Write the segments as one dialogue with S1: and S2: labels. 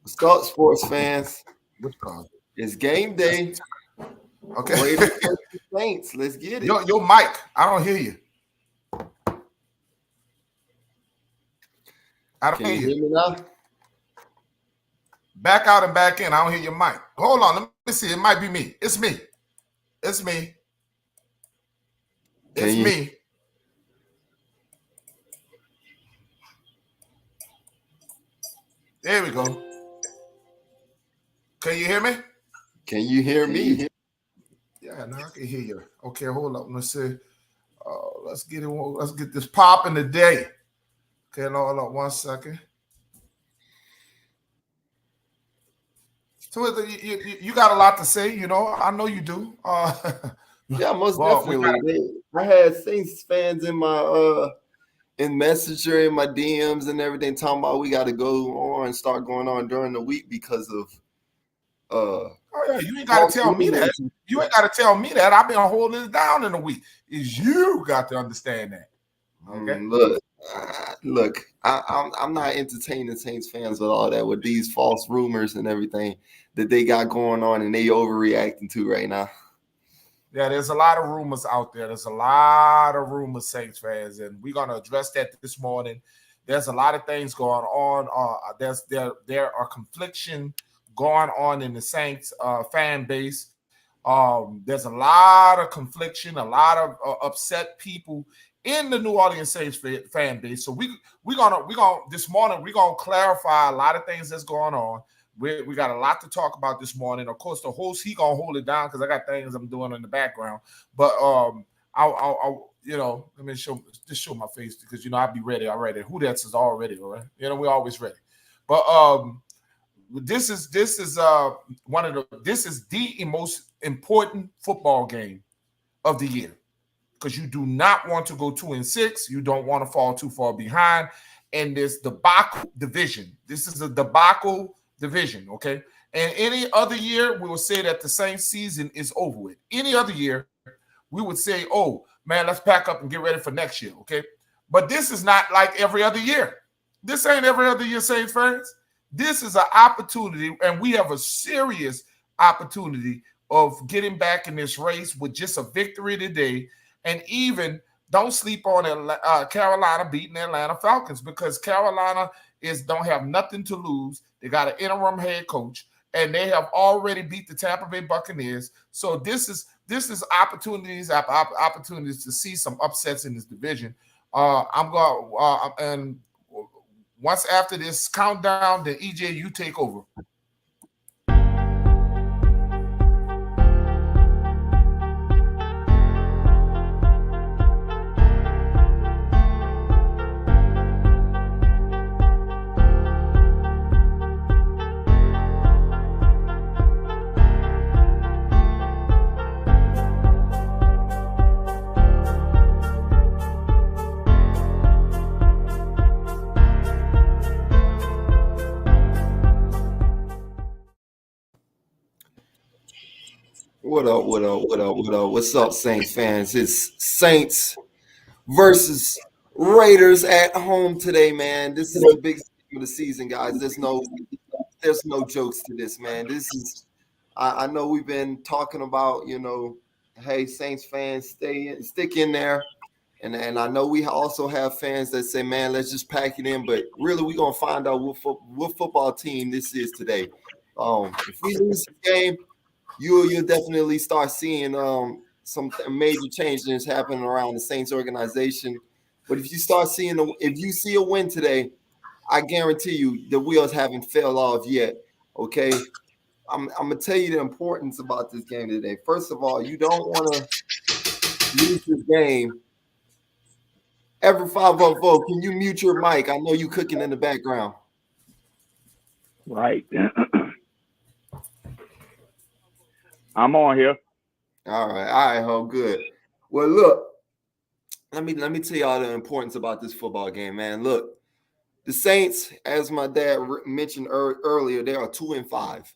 S1: Scott sports fans,
S2: What's called?
S1: it's game day.
S2: Okay.
S1: Raiders versus Saints. Let's get it.
S2: Your mic. I don't hear you. I don't
S1: Can you
S2: hear
S1: hear
S2: you.
S1: me now?
S2: Back out and back in. I don't hear your mic. Hold on. Let me see. It might be me. It's me. It's me.
S1: Can
S2: It's
S1: you?
S2: me. There we go. Can you hear me?
S1: Can you hear me?
S2: Yeah, now I can hear you. Okay, hold up. Let's see. Let's get it. Let's get this popping today. Okay, hold up 1 second. So you got a lot to say, you know. I know you do.
S1: Yeah, most
S2: Well, we got
S1: definitely. I had Saints fans in my in Messenger, in my DMs, and everything talking about we got to go on and start going on during the week because of
S2: Oh yeah, you ain't got to tell me that. You ain't got to tell me that. I've been holding it down in a week. Is you got to understand that? Okay.
S1: Look. I'm not entertaining Saints fans with all that, with these false rumors and everything that they got going on, and they overreacting to right now.
S2: Yeah, there's a lot of rumors out there. There's a lot of rumors, Saints fans, and we're gonna address that this morning. There's a lot of things going on. There are confliction going on in the Saints fan base. There's a lot of confliction, a lot of upset people in the New Orleans Saints fan base. So we're gonna this morning we're gonna clarify a lot of things that's going on. We got a lot to talk about this morning. Of course, the host he gonna hold it down because I got things I'm doing in the background. But I'll let me show my face because I'll be ready already. Who that's is already all right. We're always ready. But this is this is the most important football game of the year because you do not want to go 2-6. You don't want to fall too far behind. And this debacle division. This is a debacle division, okay? And any other year, we will say that the same season is over with. Any other year, we would say, oh, man, let's pack up and get ready for next year, okay? But this is not like every other year. This ain't every other year, Saints fans. This is an opportunity, and we have a serious opportunity of getting back in this race with just a victory today. And even don't sleep on Carolina beating the Atlanta Falcons because Carolina don't have nothing to lose. They got an interim head coach, and they have already beat the Tampa Bay Buccaneers. So this is opportunities to see some upsets in this division. I'm going and once after this countdown, then EJ, you take over.
S1: What up? What up? What up? What up? What's up, Saints fans? It's Saints versus Raiders at home today, man. This is the big game of the season, guys. There's no jokes to this, man. This is I know we've been talking about, hey, Saints fans, stick in there. And I know we also have fans that say, man, let's just pack it in. But really, we're gonna find out what football team this is today. If we lose the game, you'll definitely start seeing some major changes happening around the Saints organization. But if you see a win today, I guarantee you the wheels haven't fell off yet. Okay, I'm gonna tell you the importance about this game today. First of all, you don't want to lose this game. Every 504, can you mute your mic? I know you cooking in the background.
S3: Right. I'm on here.
S1: All right, ho, good. Well, look, let me tell y'all the importance about this football game, man. Look, the Saints, as my dad mentioned earlier, they are 2-5.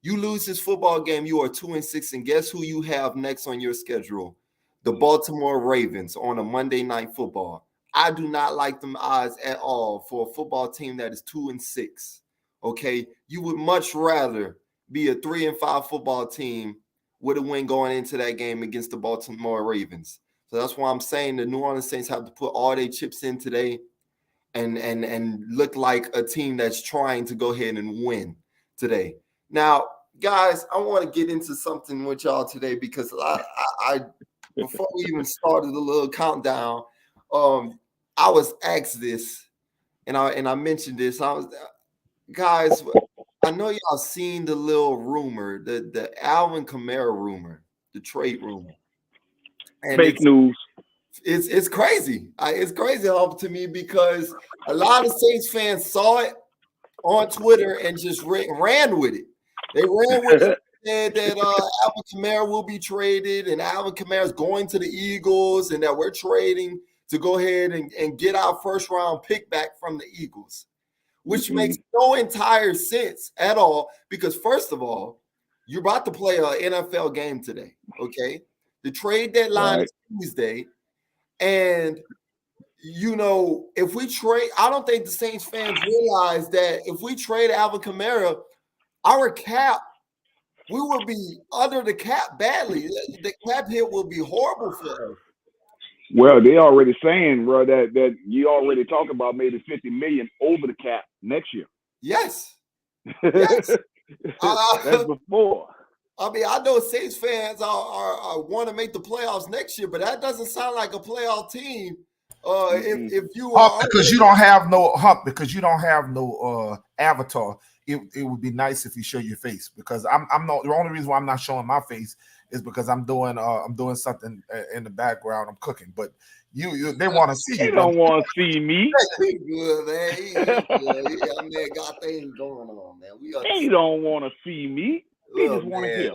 S1: You lose this football game, you are 2-6, and guess who you have next on your schedule? The Baltimore Ravens on a Monday Night Football. I do not like them odds at all for a football team that is 2-6. Okay, you would much rather be a 3-5 football team with a win going into that game against the Baltimore Ravens. So that's why I'm saying the New Orleans Saints have to put all their chips in today and look like a team that's trying to go ahead and win today. Now, guys, I want to get into something with y'all today because I before we even started the little countdown, I was asked this, and I mentioned this. Guys, I know y'all seen the little rumor, the Alvin Kamara rumor, the trade rumor, and
S3: Fake news.
S1: it's crazy. It's crazy to me because a lot of Saints fans saw it on Twitter and just ran with it. They ran with it. Said that Alvin Kamara will be traded and Alvin Kamara is going to the Eagles and that we're trading to go ahead and get our first round pick back from the Eagles, which makes no entire sense at all because first of all, you're about to play an NFL game today, okay? The trade deadline is Tuesday, and if we trade, I don't think the Saints fans realize that if we trade Alvin Kamara, our cap, we will be under the cap badly. The cap hit will be horrible for us.
S3: Well, they already saying, bro, that you already talking about maybe 50 million over the cap next year.
S1: Yes. Yes.
S3: That's before.
S1: I mean, I know Saints fans are want to make the playoffs next year, but that doesn't sound like a playoff team. If you
S2: are because you don't have no avatar. It would be nice if you show your face because I'm not the only reason why I'm not showing my face is because I'm doing something in the background. I'm cooking, but they want to see you.
S3: They don't want to see me.
S1: He good, man. He good. Man got things going on, man.
S3: They don't want to see me. They just want to hear.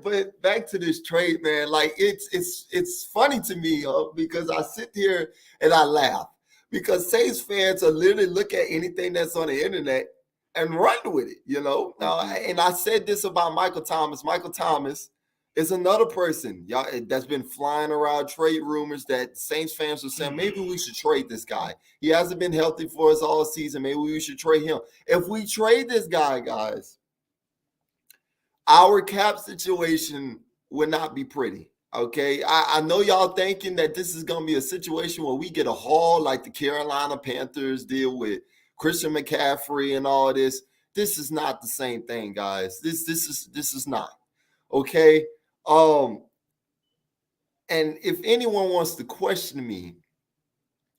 S1: But back to this trade, man. Like it's funny to me because I sit here and I laugh because Saints fans are literally look at anything that's on the internet and run with it, and I said this about Michael Thomas. Michael Thomas is another person, y'all, that's been flying around trade rumors that Saints fans are saying maybe we should trade this guy. He hasn't been healthy for us all season. Maybe we should trade him. If we trade this guy, guys, our cap situation will not be pretty. Okay, I know y'all thinking that this is going to be a situation where we get a haul like the Carolina Panthers deal with Christian McCaffrey and all this. This is not the same thing, guys. This is not. Okay. And if anyone wants to question me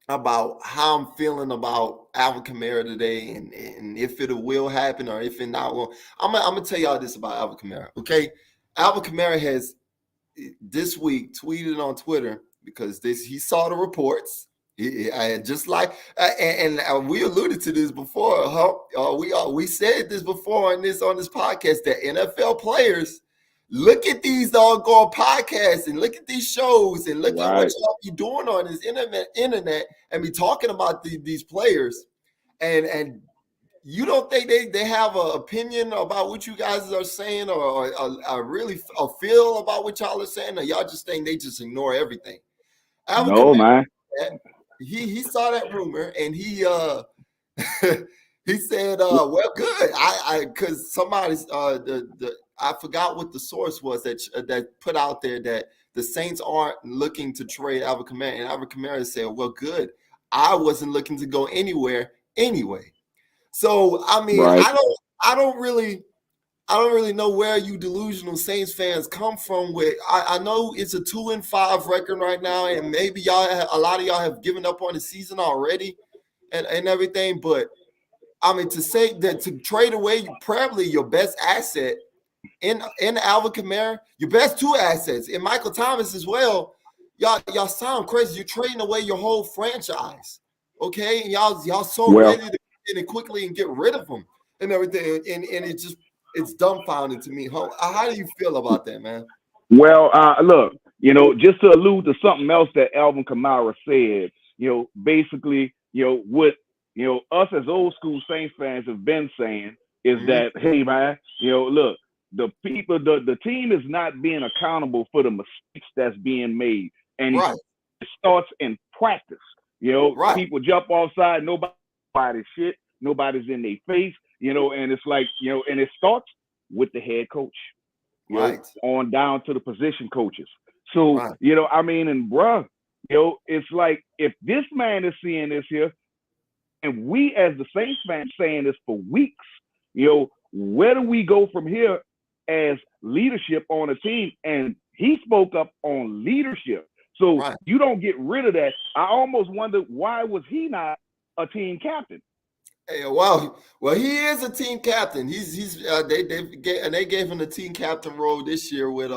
S1: about how I'm feeling about Alvin Kamara today and if it will happen or if it not will, I'm gonna tell y'all this about Alvin Kamara. Okay. Alvin Kamara has this week tweeted on Twitter because he saw the reports. Just like and we alluded to this before. We said this before on this podcast that NFL players look at these doggone podcasts and look at these shows and look at what y'all be doing on this internet and be talking about these players and you don't think they have an opinion about what you guys are saying or really a feel about what y'all are saying, or y'all just think they just ignore everything?
S3: No, man.
S1: He saw that rumor and he he said, well, good. I because somebody's I forgot what the source was that put out there that the Saints aren't looking to trade Alvin Kamara, and Alvin Kamara said, well, good. I wasn't looking to go anywhere anyway. So I mean, I don't really know where you delusional Saints fans come from with. I know it's a 2-5 record right now, and maybe a lot of y'all have given up on the season already and everything. But I mean, to say that to trade away probably your best asset in Alvin Kamara, your best two assets, and Michael Thomas as well, y'all sound crazy. You're trading away your whole franchise, okay? And y'all so ready to get in quickly and get rid of them and everything, and it's dumbfounding to me. How do you feel about that, man?
S3: Well, look, just to allude to something else that Alvin Kamara said, basically, what us as old school Saints fans have been saying is that, hey, man, look, the team is not being accountable for the mistakes that's being made, and it starts in practice. People jump offside, nobody's shit, nobody's in their face. and it's like, and it starts with the head coach,
S1: Right.
S3: On down to the position coaches. So,
S1: Right.
S3: and bruh, it's like if this man is seeing this here, and we as the Saints fans saying this for weeks, where do we go from here as leadership on a team? And he spoke up on leadership. So
S1: Right.
S3: you don't get rid of that. I almost wonder, why was he not a team captain?
S1: Hey, well, he is a team captain. They gave him the team captain role this year with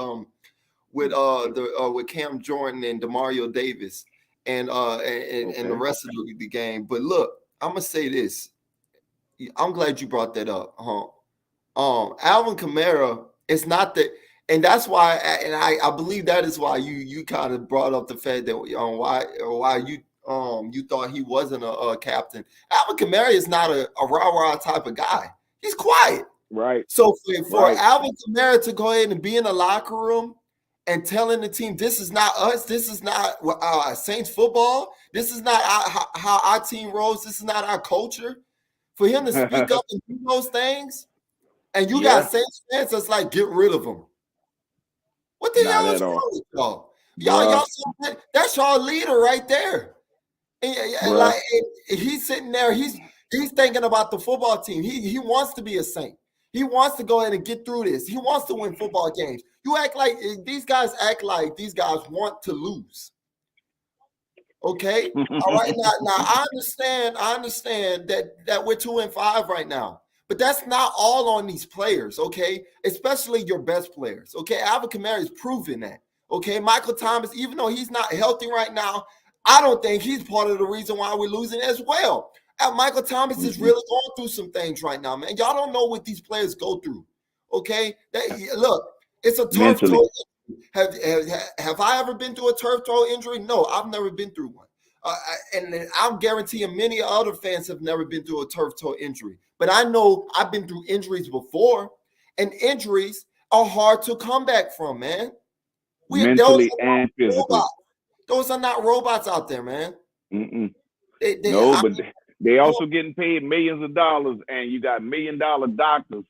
S1: Cam Jordan and Demario Davis and the rest of the game. But look, I'm gonna say this. I'm glad you brought that up, Alvin Kamara. It's not that, and that's why, and I believe that is why you kind of brought up the fact that why you thought he wasn't a captain. Alvin Kamara is not a rah-rah type of guy. He's quiet.
S3: Right.
S1: So for Alvin Kamara to go ahead and be in the locker room and telling the team, this is not us, this is not Saints football, this is not how our team rolls, this is not our culture. For him to speak up and do those things, and you got Saints fans that's like, get rid of him. What the hell is wrong with y'all? Y'all, that's y'all leader right there. And like he's sitting there, he's thinking about the football team. He wants to be a Saint. He wants to go ahead and get through this. He wants to win football games. These guys want to lose. Okay. All right. Now I understand that we're 2-5 right now. But that's not all on these players, okay? Especially your best players. Okay. Alvin Kamara is proving that. Okay. Michael Thomas, even though he's not healthy right now, I don't think he's part of the reason why we're losing as well. And Michael Thomas is really going through some things right now, man. Y'all don't know what these players go through. Okay. Look, it's a turf toe. Have I ever been through a turf toe injury? No, I've never been through one. And I'm guaranteeing many other fans have never been through a turf toe injury. But I know I've been through injuries before, and injuries are hard to come back from, man.
S3: Mentally and physically.
S1: Those are not robots out there, man.
S3: But they also getting paid millions of dollars, and you got $1 million doctors,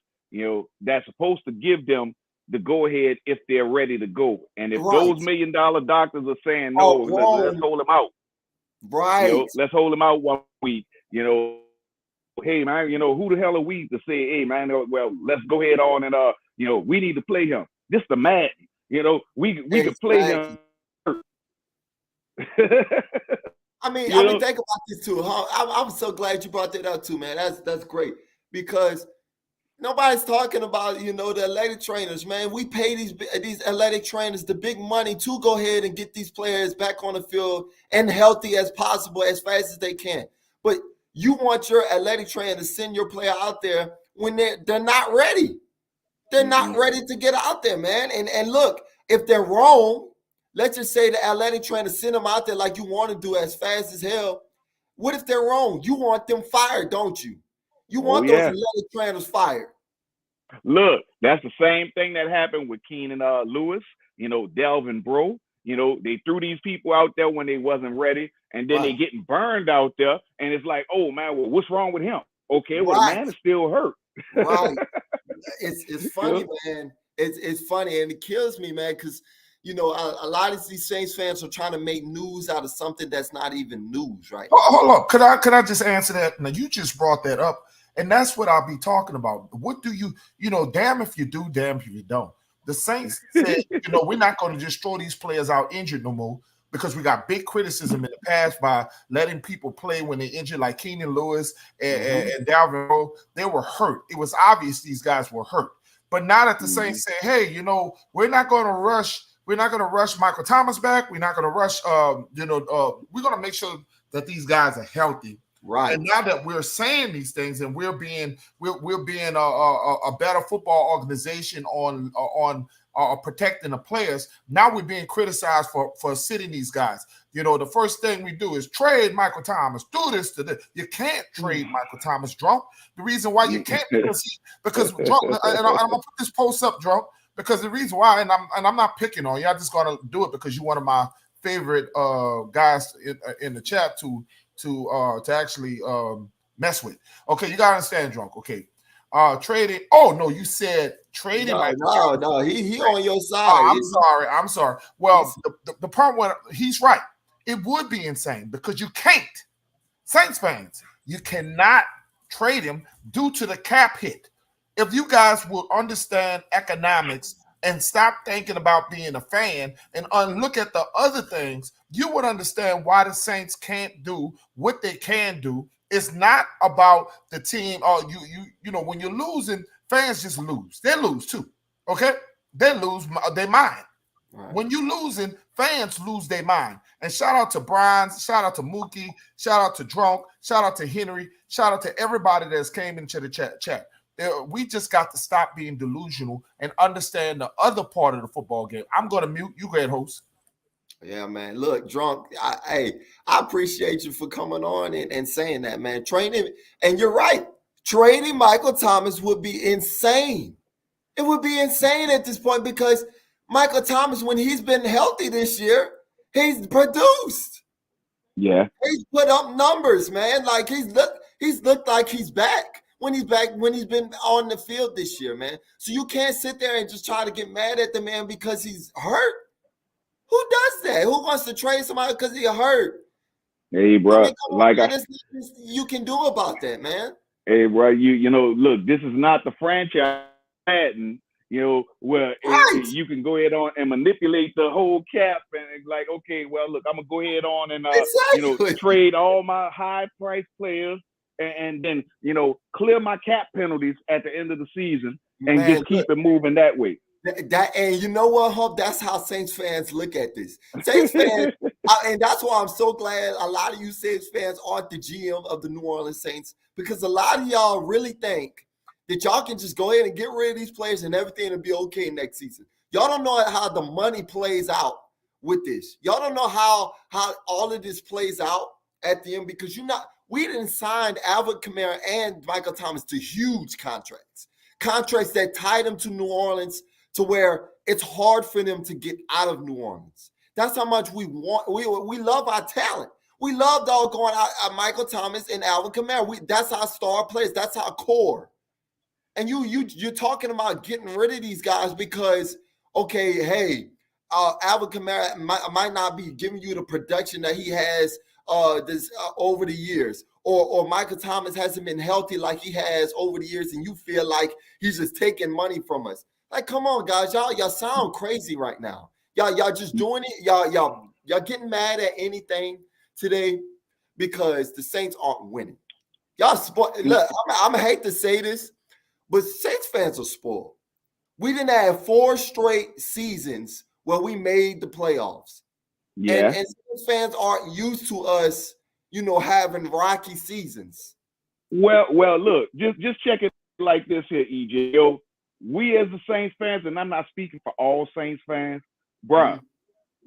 S3: that's supposed to give them the go ahead if they're ready to go. And if those $1 million doctors are saying no, let's hold them out.
S1: Right.
S3: Let's hold them out 1 week. Hey man, who the hell are we to say, hey man, well, let's go ahead on and we need to play him. This the man. We could play him.
S1: I mean, think about this too. I'm so glad you brought that up too, man. That's great, because nobody's talking about the athletic trainers, man. We pay these athletic trainers the big money to go ahead and get these players back on the field and healthy as possible as fast as they can. But you want your athletic trainer to send your player out there when they're not ready. They're not ready to get out there, man. And look, if they're wrong, let's just say the athletic trainer send them out there like you want to do as fast as hell. What if they're wrong? You want them fired, don't you? You want those athletic trainers fired.
S3: Look, that's the same thing that happened with Keenan Lewis, Delvin Bro. They threw these people out there when they wasn't ready, and then they getting burned out there, and it's like, oh man, well, what's wrong with him? Okay, well, the man is still hurt.
S1: Right. It's funny, man. It's funny, and it kills me, man, because a lot of these Saints fans are trying to make news out of something that's not even news, right?
S2: Hold on. Could I just answer that? Now, you just brought that up, and that's what I'll be talking about. What do you damn if you do, damn if you don't. The Saints said, we're not going to just throw these players out injured no more, because we got big criticism in the past by letting people play when they're injured, like Keenan Lewis and Dalvin Rowe. They were hurt. It was obvious these guys were hurt. But now that the Saints say, hey, we're not going to rush. We're not going to rush Michael Thomas back. We're not going to rush. We're going to make sure that these guys are healthy.
S1: Right.
S2: And now that we're saying these things, and we're being a better football organization on protecting the players, now we're being criticized for sitting these guys. The first thing we do is trade Michael Thomas. Do this to this. You can't trade Michael Thomas, Drunk. The reason why you can't because Drunk, and I'm gonna put this post up, Drunk, because the reason why, and I'm not picking on you, I'm just gonna do it because you're one of my favorite guys in the chat to actually mess with. Okay, you gotta understand, Drunk. Okay, Trading. Oh no, you said trading.
S1: No. He on your side.
S2: I'm sorry. Well, the part where he's right, it would be insane because you can't. Saints fans, you cannot trade him due to the cap hit. If you guys will understand economics and stop thinking about being a fan and look at the other things, you would understand why the Saints can't do what they can do. It's not about the team. You know, when you're losing, fans just lose. They lose too. Okay, they lose their mind. Right. When you losing, fans lose their mind. And shout out to Brian, shout out to Mookie, shout out to Drunk, shout out to Henry, shout out to everybody that's came into the chat. We just got to stop being delusional and understand the other part of the football game. I'm going to mute. You go ahead, host.
S1: Yeah, man. Look, Drunk, I appreciate you for coming on and saying that, man. Trading, and you're right. Trading Michael Thomas would be insane. It would be insane at this point because Michael Thomas, when he's been healthy this year, he's produced.
S3: Yeah.
S1: He's put up numbers, man. Like he's looked like he's back when he's been on the field this year, man. So you can't sit there and just try to get mad at the man because he's hurt. Who does that? Who wants to trade somebody because he's hurt?
S3: Hey, bro.
S1: You can do about that, man.
S3: Hey, bro. You know, look, this is not the franchise Madden, you know, where you can go ahead on and manipulate the whole cap and like, okay, well, look, I'm gonna go ahead on and you know, trade all my high price players and then, you know, clear my cap penalties at the end of the season and just keep it moving that way.
S1: And you know what, Hub? That's how Saints fans look at this. Saints fans, and that's why I'm so glad a lot of you Saints fans aren't the GM of the New Orleans Saints, because a lot of y'all really think that y'all can just go ahead and get rid of these players and everything will be okay next season. Y'all don't know how the money plays out with this. Y'all don't know how all of this plays out at the end, because we didn't sign Alvin Kamara and Michael Thomas to huge contracts that tied them to New Orleans to where it's hard for them to get out of New Orleans. That's how much we want. We love our talent. We love going out Michael Thomas and Alvin Kamara. That's our star players. That's our core. And you're talking about getting rid of these guys because, okay, hey, Alvin Kamara might not be giving you the production that he has over the years, or Michael Thomas hasn't been healthy like he has over the years, and you feel like he's just taking money from us. Like, come on, guys, y'all sound crazy right now. Y'all just doing it. Y'all getting mad at anything today because the Saints aren't winning. Y'all look, I'm gonna hate to say this, but Saints fans are spoiled. We didn't have 4 straight seasons where we made the playoffs.
S3: Yeah.
S1: And Saints fans aren't used to us, you know, having rocky seasons.
S3: Well, look, just check it like this here, EJ. Yo, we as the Saints fans, and I'm not speaking for all Saints fans, bruh,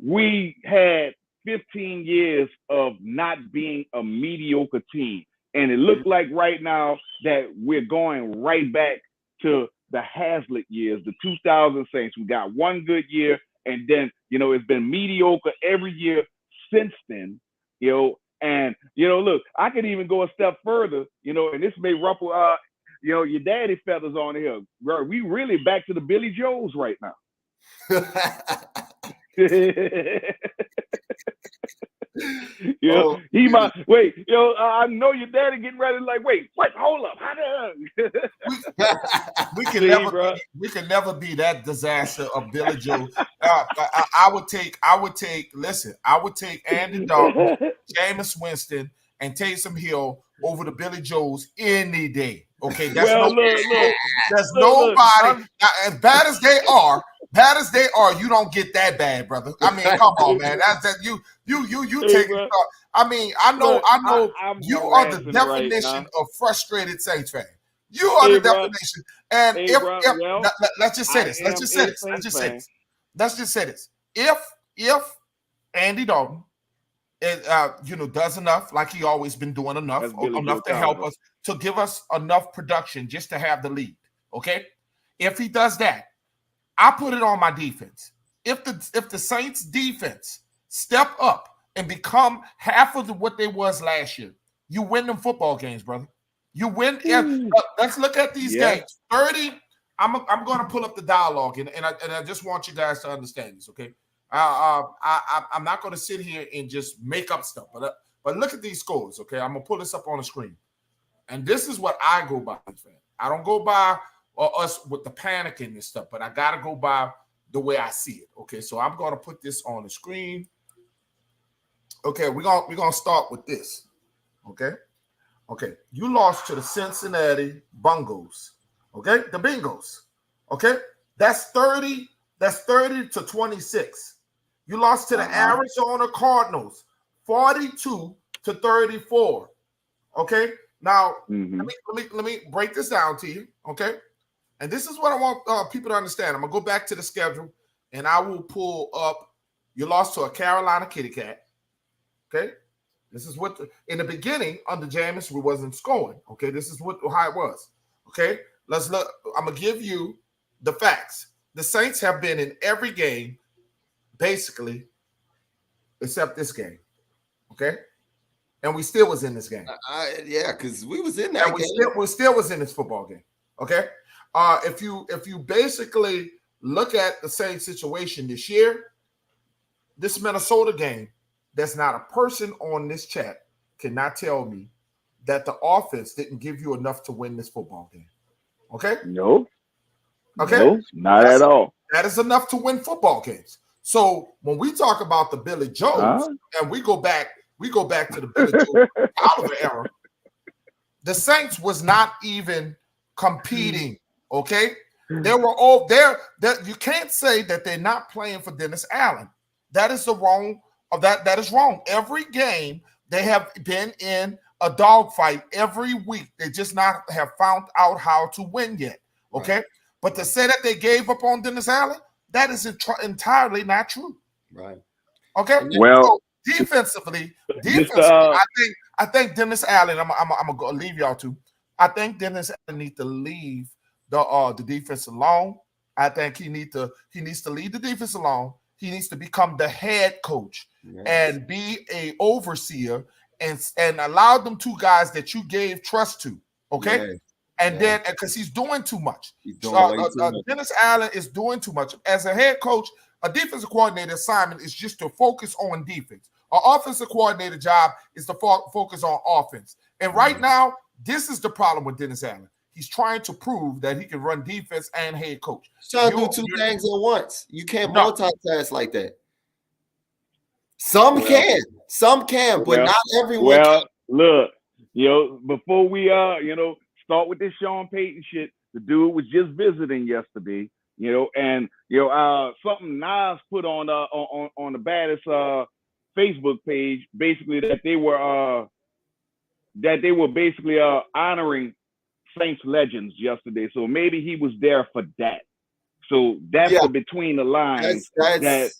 S3: we had 15 years of not being a mediocre team. And it looked like right now that we're going right back to the Hazlitt years, the 2000 Saints. We got one good year, and then, you know, it's been mediocre every year since then, you know. And, you know, look, I could even go a step further, you know, and this may ruffle, you know, your daddy feathers on here. We really back to the Billy Joes right now. You know, he might wait. You know, I know your daddy getting ready. Like, wait, what? Hold up,
S2: we can never be that disaster of Billy Joe. I would take Andy Dalton, Jameis Winston, and Taysom Hill over the Billy Joes any day. Okay, that's nobody. As bad as they are. You don't get that bad, brother. I mean, come on, man. That's that you take it. I mean, I know you are the definition of frustrated Saints fan. You are the definition. And let's just say this. If Andy Dalton does enough, like he always been doing enough to help us, to give us enough production just to have the lead. Okay? If he does that, I put it on my defense. If the Saints defense step up and become half of what they was last year, you win them football games, brother. You win. Let's look at these games. 30. I'm going to pull up the dialogue, and I just want you guys to understand this, okay? I'm not going to sit here and just make up stuff, but look at these scores, okay? I'm going to pull this up on the screen, and this is what I go by. I don't go by us with the panicking and stuff, but I got to go by the way I see it, okay? So I'm going to put this on the screen. Okay, we're gonna start with this, okay? Okay, you lost to the Cincinnati Bungos. Okay, the Bengals. Okay, that's 30 to 26. You lost to the Arizona Cardinals, 42 to 34. Okay, now let me break this down to you. Okay, and this is what I want people to understand. I'm gonna go back to the schedule, and I will pull up. You lost to a Carolina Kitty Cat. Okay, this is what in the beginning under Jameis we wasn't scoring. Okay, this is how it was. Okay, let's look. I'm gonna give you the facts. The Saints have been in every game, basically, except this game. Okay, and we still was in this game.
S1: Yeah, because we was in that game.
S2: We still was in this football game. Okay, if you basically look at the same situation this year, this Minnesota game. There's not a person on this chat cannot tell me that the offense didn't give you enough to win this football game. Okay?
S3: No.
S2: Okay?
S3: No, not at all.
S2: That is enough to win football games. So when we talk about the Billy Joes and we go back to the Billy Joe Oliver era, the Saints was not even competing. Okay? They were all there. You can't say that they're not playing for Dennis Allen. That is the wrong. That is wrong. Every game they have been in a dogfight every week. They just not have found out how to win yet. Okay, right. But to say that they gave up on Dennis Allen, that is entirely not true.
S1: Right.
S2: Okay.
S3: Well,
S2: so defensively,
S3: I
S2: think Dennis Allen. I'm gonna leave y'all to. I think Dennis Allen needs to leave the defense alone. I think he needs to leave the defense alone. He needs to become the head coach and be a overseer and allow them two guys that you gave trust to. Okay. And then because he's doing too much. Dennis Allen is doing too much. As a head coach, a defensive coordinator assignment is just to focus on defense. An offensive coordinator job is to focus on offense. And right now, this is the problem with Dennis Allen. He's trying to prove that he can run defense and head coach.
S1: Trying to do two things at once. You can't multitask like that. Some can, but not everyone.
S3: Well, look, before we start with this Sean Payton shit, the dude was just visiting yesterday, and something Nas put on the baddest Facebook page, basically that they were basically honoring Saints legends yesterday, so maybe he was there for that. So that's the between the lines that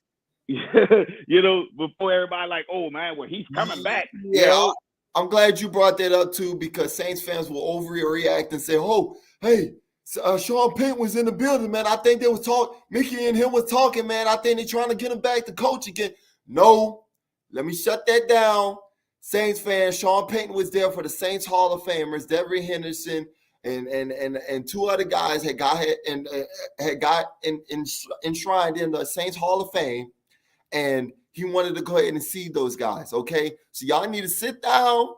S3: before everybody like, oh man, well he's coming back.
S1: Yeah, I'm glad you brought that up too, because Saints fans will overreact and say, oh, hey, Sean Payton was in the building, man. I think they was talking. Mickey and him was talking, man. I think they're trying to get him back to coach again. No, let me shut that down. Saints fans, Sean Payton was there for the Saints Hall of Famers, Devery Henderson. And two other guys had got enshrined in the Saints Hall of Fame, and he wanted to go ahead and see those guys. Okay, so y'all need to sit down.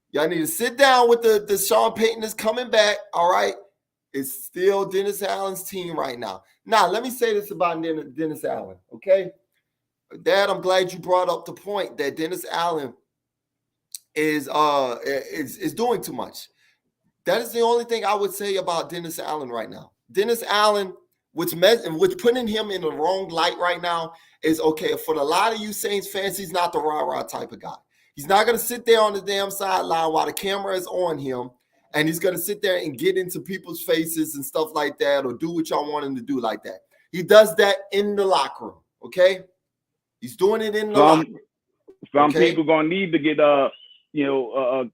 S1: Y'all need to sit down with the Sean Payton is coming back. All right, it's still Dennis Allen's team right now. Now, let me say this about Dennis Allen. Okay, Dad, I'm glad you brought up the point that Dennis Allen is doing too much. That is the only thing I would say about Dennis Allen right now. Dennis Allen, which putting him in the wrong light right now is okay. For a lot of you Saints fans, he's not the rah-rah type of guy. He's not going to sit there on the damn sideline while the camera is on him, and he's going to sit there and get into people's faces and stuff like that, or do what y'all want him to do like that. He does that in the locker room, okay? He's doing it in the locker room.
S3: Some people going to need to get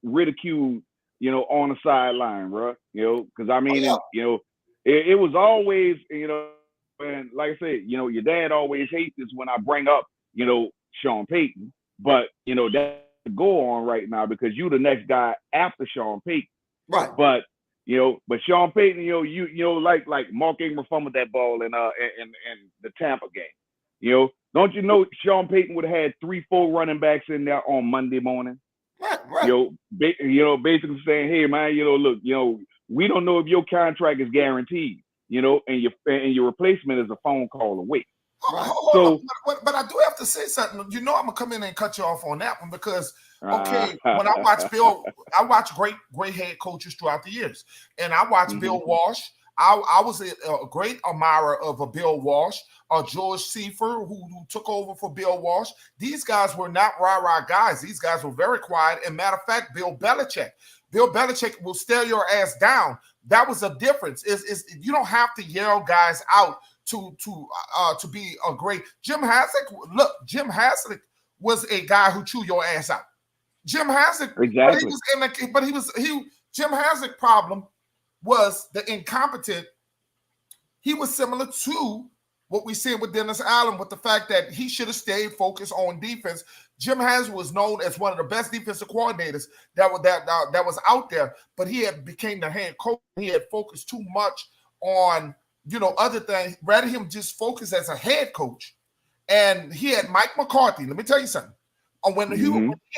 S3: ridiculed, on the sideline, bro. Because I mean, it was always, and like I said, your dad always hates this when I bring up, Sean Payton, but that's the go on right now because you the next guy after Sean Payton.
S1: Right.
S3: But but Sean Payton, like Mark Ingram fumbled that ball in the Tampa game. Don't you know Sean Payton would have had 3-4 running backs in there on Monday morning?
S1: Right.
S3: Basically saying, hey man, look, we don't know if your contract is guaranteed, and your replacement is a phone call away.
S1: Right.
S2: Hold on. But I do have to say something. I'm gonna come in and cut you off on that one because when I watch Bill, I watch great head coaches throughout the years, and I watch Bill Walsh. I was a great admirer of a Bill Walsh, George Seifert, who took over for Bill Walsh. These guys were not rah-rah guys. These guys were very quiet. And matter of fact, Bill Belichick will stare your ass down. That was a difference. Is you don't have to yell guys out to be a great Jim Haslett. Look, Jim Haslett was a guy who chew your ass out. Jim Haslett,
S3: exactly.
S2: Jim Haslett's problem was the incompetent. He was similar to what we see with Dennis Allen, with the fact that he should have stayed focused on defense. Jim Haslett was known as one of the best defensive coordinators that was out there, but he had became the head coach. He had focused too much on other things, rather him just focus as a head coach. And he had Mike McCarthy. Let me tell you something. When he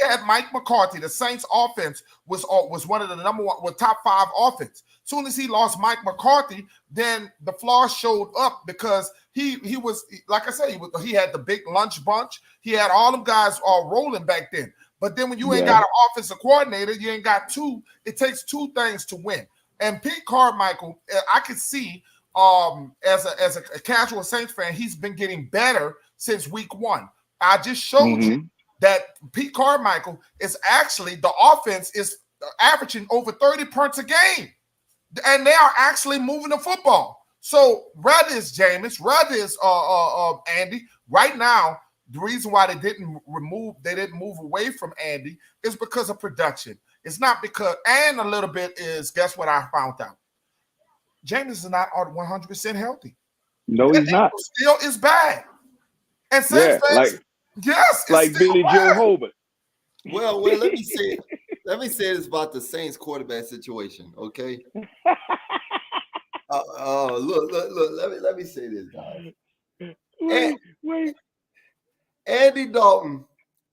S2: had Mike McCarthy, the Saints offense was one of the number one, top 5 offense. Soon as he lost Mike McCarthy, then the flaws showed up because he was, like I said, he had the big lunch bunch. He had all them guys all rolling back then. But then when you ain't got an offensive coordinator, you ain't got two. It takes 2 things to win. And Pete Carmichael, I could see as a casual Saints fan, he's been getting better since week 1. I just showed you that Pete Carmichael is actually, the offense is averaging over 30 points a game. And they are actually moving the football. So rather is Jameis, rather is Andy. Right now, the reason why they didn't move away from Andy is because of production. It's not because, and a little bit is, guess what I found out? Jameis is not 100% healthy.
S3: No, he's not.
S2: Still is bad. And Saints fans, yes,
S3: like Billy Joe Hobart.
S1: Well, let me say this about the Saints quarterback situation, okay? Look. Let me say this, guys.
S3: Wait.
S1: Andy Dalton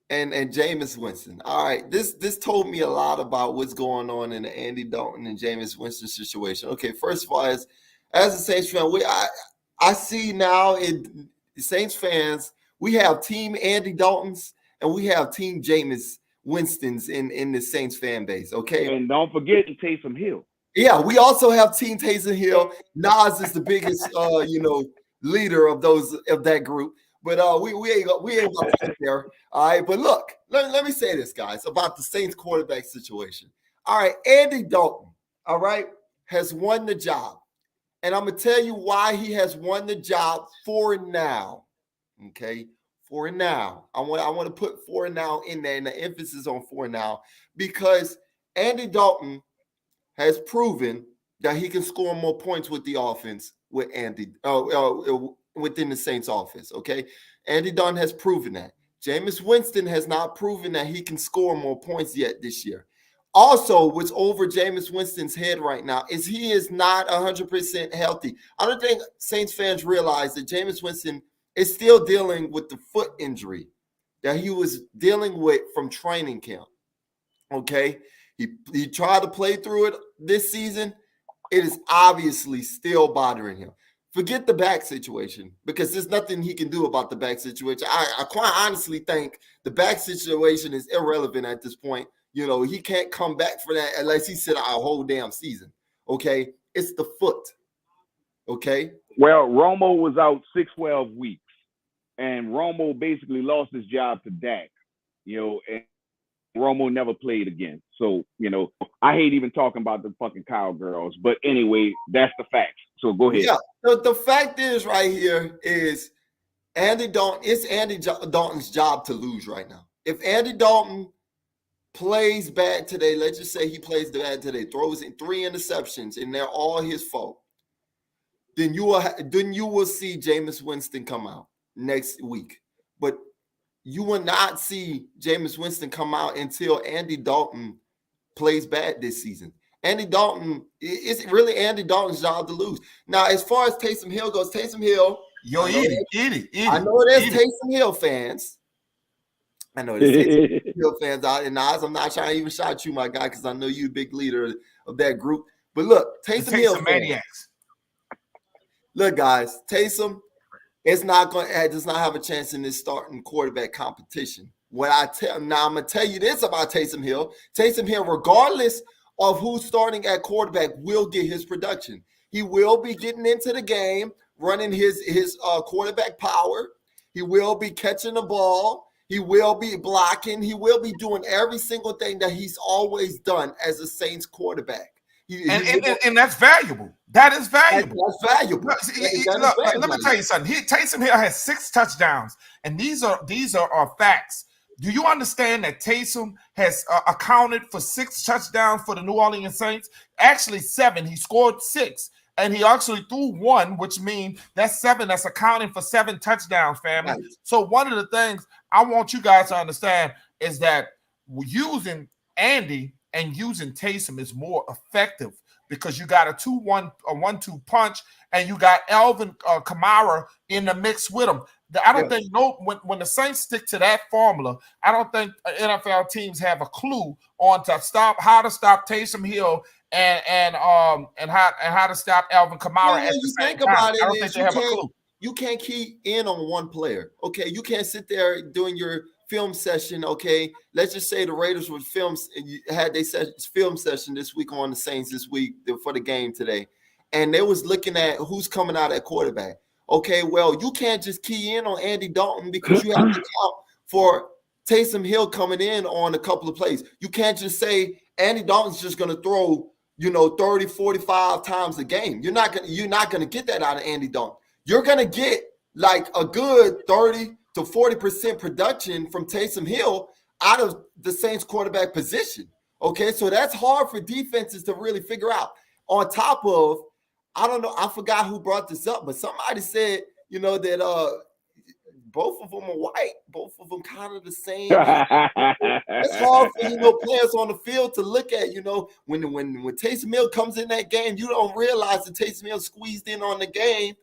S1: and Jameis Winston. All right, this told me a lot about what's going on in the Andy Dalton and Jameis Winston situation. Okay, first of all, as a Saints fan, I see now in Saints fans, we have Team Andy Daltons and we have Team Jameis Winstons in the Saints fan base. Okay,
S3: and don't forget Taysom Hill.
S1: Yeah, we also have Team Taysom Hill. Nas is the biggest, leader of that group. But we ain't gonna get there. All right, but look, let me say this, guys, about the Saints quarterback situation. All right, Andy Dalton, all right, has won the job. And I'm gonna tell you why he has won the job for now. Okay, for now. I want to put for now in there, and the emphasis on for now, because Andy Dalton has proven that he can score more points with the offense with within the Saints offense, okay? Andy Dalton has proven that. Jameis Winston has not proven that he can score more points yet this year. Also, what's over Jameis Winston's head right now is he is not 100% healthy. I don't think Saints fans realize that Jameis Winston is still dealing with the foot injury that he was dealing with from training camp, okay? He tried to play through it this season. It is obviously still bothering him. Forget the back situation, because there's nothing he can do about the back situation. I quite honestly think the back situation is irrelevant at this point. He can't come back for that unless he sit out a whole damn season. Okay? It's the foot. Okay?
S3: Well, Romo was out 6-12 weeks, and Romo basically lost his job to Dak, and Romo never played again. So, I hate even talking about the fucking Cowgirls. But anyway, that's the facts. So go ahead.
S1: Yeah. The fact is right here is Andy Dalton. It's Andy Dalton's job to lose right now. If Andy Dalton plays bad today, let's just say he plays bad today, throws in 3 interceptions, and they're all his fault, then you will see Jameis Winston come out next week. But you will not see Jameis Winston come out until Andy Dalton plays bad this season. Andy Dalton, it's really Andy Dalton's job to lose. Now, as far as Taysom Hill goes, Taysom Hill,
S2: Yo, eat it.
S1: I know there's Taysom Hill fans. I know there's Taysom Hill fans out in Oz. I'm not trying to even shout you, my guy, because I know you're a big leader of that group. But look, Taysom Hill
S2: maniacs.
S1: Look, guys, Taysom does not have a chance in this starting quarterback competition. What I tell now, I'm gonna tell you this about Taysom Hill. Taysom Hill, regardless of who's starting at quarterback, will get his production. He will be getting into the game, running his quarterback power. He will be catching the ball. He will be blocking. He will be doing every single thing that he's always done as a Saints quarterback.
S2: And that's valuable. That is valuable.
S1: That's valuable.
S2: Let me tell you something. Taysom Hill has 6 touchdowns, and these are facts. Do you understand that Taysom has accounted for 6 touchdowns for the New Orleans Saints? Actually 7. He scored 6, and he actually threw 1, which means that's 7. That's accounting for 7 touchdowns, family. Right. So one of the things I want you guys to understand is that using Andy and using Taysom is more effective because you got a 1-2 punch, and you got Alvin Kamara in the mix with him. I don't think when the Saints stick to that formula, I don't think NFL teams have a clue on how to stop Taysom Hill and how to stop Alvin Kamara at the same time. I don't think they have a clue.
S1: You can't key in on one player. Okay, you can't sit there doing your film session. Okay, let's just say the Raiders would film session this week on the Saints this week for the game today, and they was looking at who's coming out at quarterback. Okay, well, you can't just key in on Andy Dalton because you have to count for Taysom Hill coming in on a couple of plays. You can't just say Andy Dalton's just going to throw, 30, 45 times a game. You're not going to get that out of Andy Dalton. You're going to get like a good 30 to 40% production from Taysom Hill out of the Saints quarterback position. Okay, so that's hard for defenses to really figure out. On top of, I don't know, I forgot who brought this up, but somebody said, that both of them are white, both of them kind of the same. It's hard for players on the field to look at. When Taysom Hill comes in that game, you don't realize that Taysom Hill squeezed in on the game,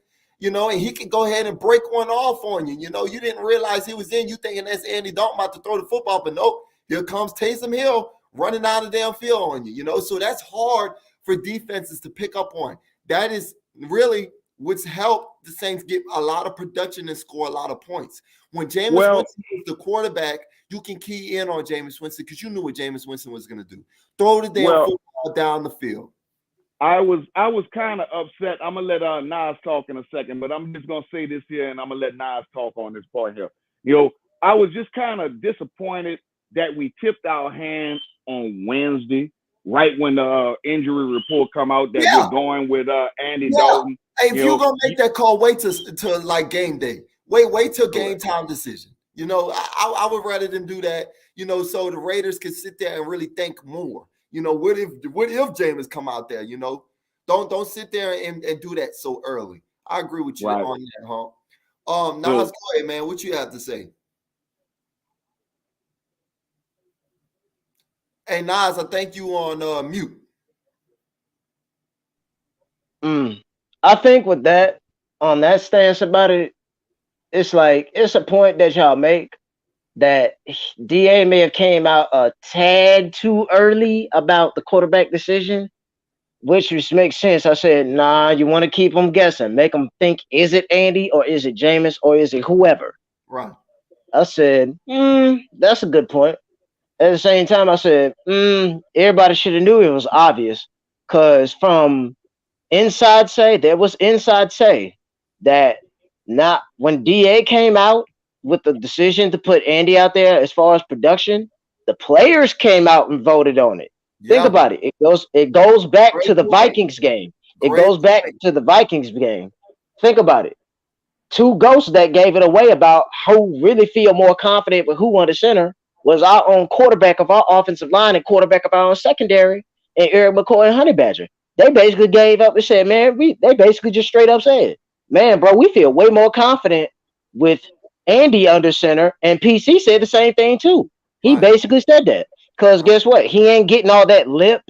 S1: and he can go ahead and break one off on you. You didn't realize he was in. You thinking that's Andy Dalton about to throw the football, but nope, here comes Taysom Hill running out of the damn field on you. So that's hard for defenses to pick up on. That is really what's helped the Saints get a lot of production and score a lot of points. When Jameis Winston was the quarterback, you can key in on Jameis Winston because you knew what Jameis Winston was going to do. Throw the damn football down the field.
S3: I was kind of upset. I'm going to let Nas talk in a second, but I'm just going to say this here, and I'm going to let Nas talk on this part here. I was just kind of disappointed that we tipped our hand on Wednesday, right when the injury report come out that we're going with Andy Dalton.
S1: Hey, if you're gonna make that call, wait till like game day. Wait till game time decision. I would rather than do that. So the Raiders can sit there and really think more. What if Jameis come out there? Don't sit there and do that so early. I agree with you on that, huh? Now let's go ahead, man. What you have to say? Hey, Nas, I think you on mute.
S4: I think with that, on that stance about it, it's a point that y'all make that DA may have came out a tad too early about the quarterback decision, which makes sense. I said, nah, you want to keep them guessing. Make them think, is it Andy or is it Jameis or is it whoever?
S1: Right.
S4: I said, that's a good point. At the same time, I said, everybody should have knew it was obvious because from inside say that not when DA came out with the decision to put Andy out there as far as production, the players came out and voted on it. Yeah. Think about it. It goes back to the Vikings game. It goes back to the Vikings game. Think about it. 2 ghosts that gave it away about who really feel more confident with who on the center was our own quarterback of our offensive line and quarterback of our own secondary and Eric McCoy and Honey Badger. They basically gave up and said, man, they basically just straight up said, man, bro, we feel way more confident with Andy under center. And PC said the same thing too. He basically said that because guess what? He ain't getting all that lip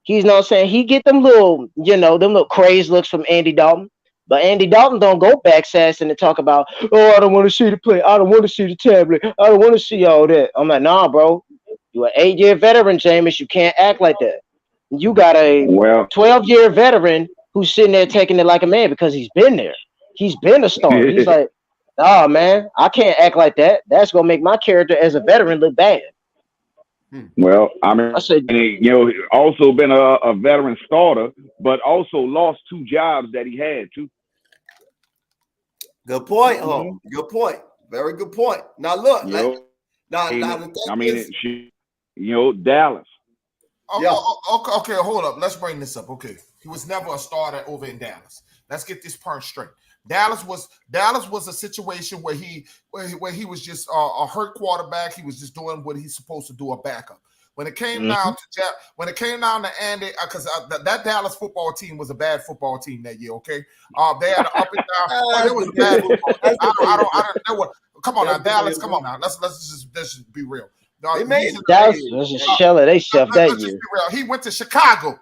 S4: He's not saying he get them little, them little crazed looks from Andy Dalton. But Andy Dalton don't go back sassing and talk about, oh, I don't want to see the play. I don't want to see the tablet. I don't want to see all that. I'm like, nah, bro. You're an 8-year veteran, Jameis. You can't act like that. You got a 12-year veteran who's sitting there taking it like a man because he's been there. He's been a starter. He's like, nah, man, I can't act like that. That's going to make my character as a veteran look bad.
S3: Well, I mean, also been a veteran starter, but also lost 2 jobs that he had too.
S1: Good point, Good point. Very good point. Now look,
S3: Dallas.
S2: Okay, hold up. Let's bring this up. Okay, he was never a starter over in Dallas. Let's get this part straight. Dallas was a situation where he was just a hurt quarterback. He was just doing what he's supposed to do, a backup. When it came down to Andy, because that Dallas football team was a bad football team that year. Okay, they had an up and down. It was bad football. I don't know what. Come on now, Dallas. Come on now. Let's just be real.
S4: They made Dallas was a shell of themselves that year.
S2: He went to Chicago.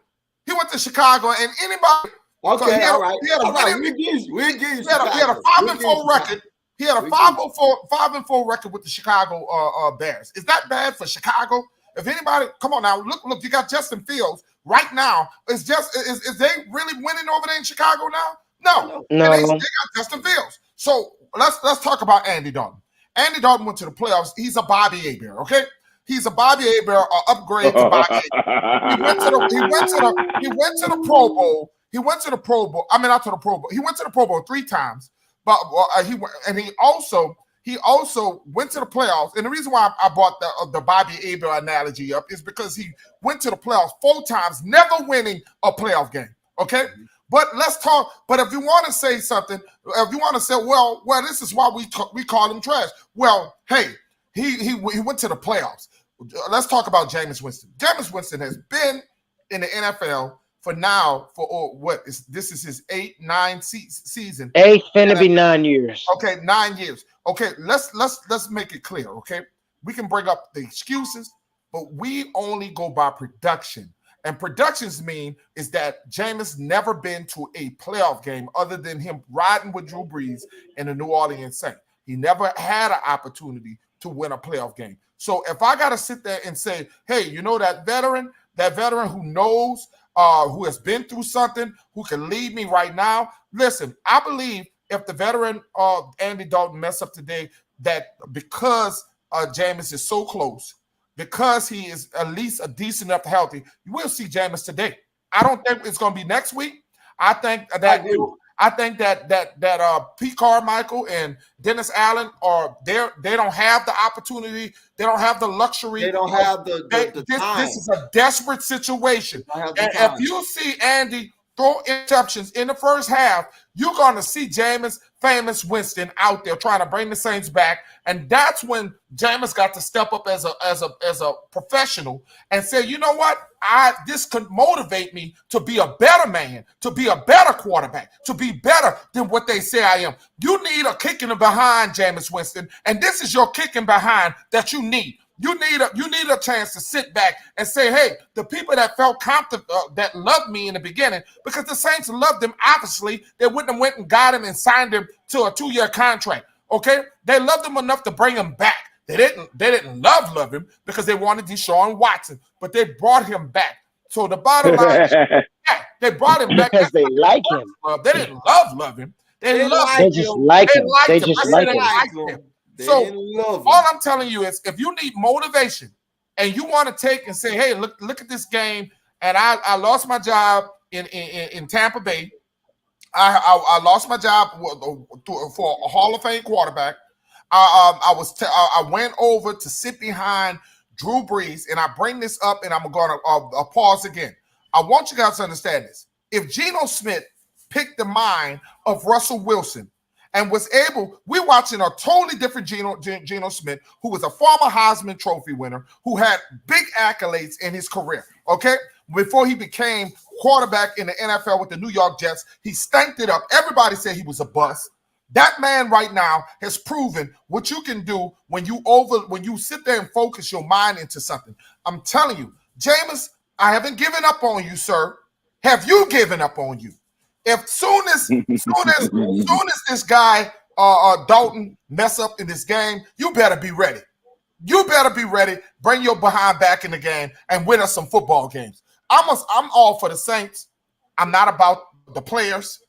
S2: And anybody.
S1: Okay, all right.
S2: He had a 5-4 record. He had a 5-4 record with the Chicago Bears. Is that bad for Chicago? If anybody, come on now, look, you got Justin Fields right now. Is they really winning over there in Chicago now? No. They got Justin Fields. So let's talk about Andy Dalton. Andy Dalton went to the playoffs. He's a Bobby Hebert, okay? He's a Bobby Hebert, upgrade to Bobby Hebert. He went to the Pro Bowl. He went to the Pro Bowl. I mean, not to the Pro Bowl. He went to the Pro Bowl 3 times, but he also went to the playoffs. And the reason why I brought the Bobby Hebert analogy up is because he went to the playoffs 4 times, never winning a playoff game. Okay, but let's talk. But if you want to say something, if you want to say, well, this is why we call him trash. Well, hey, he went to the playoffs. Let's talk about Jameis Winston. Jameis Winston has been in the NFL. This is his 8-9 season.
S4: 8 finna be 9 years.
S2: Okay, 9 years. Okay, let's make it clear. Okay, we can bring up the excuses, but we only go by production. And productions is that Jameis never been to a playoff game other than him riding with Drew Brees in the New Orleans Saints. He never had an opportunity to win a playoff game. So if I got to sit there and say, hey, that veteran who knows, who has been through something, who can lead me right now. Listen, I believe if the veteran Andy Dalton mess up today, that because Jameis is so close, because he is at least a decent enough healthy, you will see Jameis today. I don't think it's going to be next week. I think that Pete Carmichael and Dennis Allen they don't have the opportunity. They don't have the luxury.
S1: They don't have the time.
S2: This is a desperate situation. And if you see Andy throw interceptions in the first half, you're going to see Jameis famous Winston out there trying to bring the Saints back. And that's when Jameis got to step up as a professional and say, you know what? This could motivate me to be a better man, to be a better quarterback, to be better than what they say I am. You need a kick in the behind, Jameis Winston, and this is your kick in behind that you need. You need a chance to sit back and say, hey, the people that felt confident, that loved me in the beginning, because the Saints loved him, obviously, they wouldn't have went and got him and signed him to a 2-year contract. Okay? They loved him enough to bring him back. They didn't love him because they wanted Deshaun Watson, but they brought him back. So the bottom line is, they brought him back
S4: because they like him.
S2: They didn't love him. They
S4: just like him. They just like him.
S2: So all I'm telling you is, if you need motivation and you want to take and say, hey, look at this game, and I lost my job in Tampa Bay. I lost my job for a Hall of Fame quarterback. I went over to sit behind Drew Brees, and I bring this up, and I'm going to pause again. I want you guys to understand this. If Geno Smith picked the mind of Russell Wilson and was able, we're watching a totally different Geno Smith, who was a former Heisman Trophy winner, who had big accolades in his career, okay? Before he became quarterback in the NFL with the New York Jets, he stanked it up. Everybody said he was a bust. That man right now has proven what you can do when you sit there and focus your mind into something. I'm telling you, Jameis I haven't given up on you, sir. Have you given up on you? If soon as this guy Dalton mess up in this game, you better be ready. You better be ready. Bring your behind back in the game and win us some football games. I'm all for the Saints. I'm not about the players.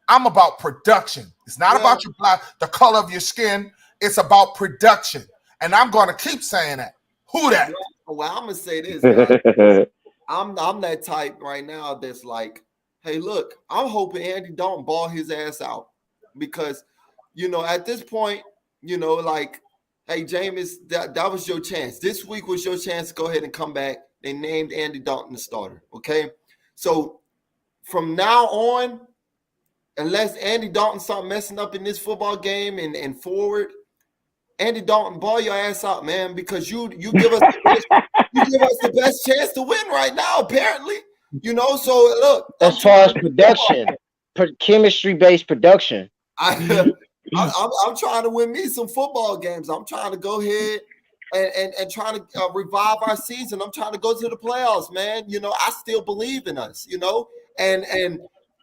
S2: I'm about production. It's not about the color of your skin. It's about production. And I'm going to keep saying that. Who that?
S1: Well, I'm going to say this, guys. I'm that type right now that's like, hey, look, I'm hoping Andy Dalton ball his ass out because, at this point, like, hey, Jameis, that was your chance. This week was your chance to go ahead and come back. They named Andy Dalton the starter, okay? So from now on, unless Andy Dalton start messing up in this football game and forward, Andy Dalton, ball your ass out, man, because you give us the best chance to win right now, apparently. So look.
S4: As far as production, chemistry-based production.
S1: I'm trying to win me some football games. I'm trying to go ahead and trying to revive our season. I'm trying to go to the playoffs, man. I still believe in us, and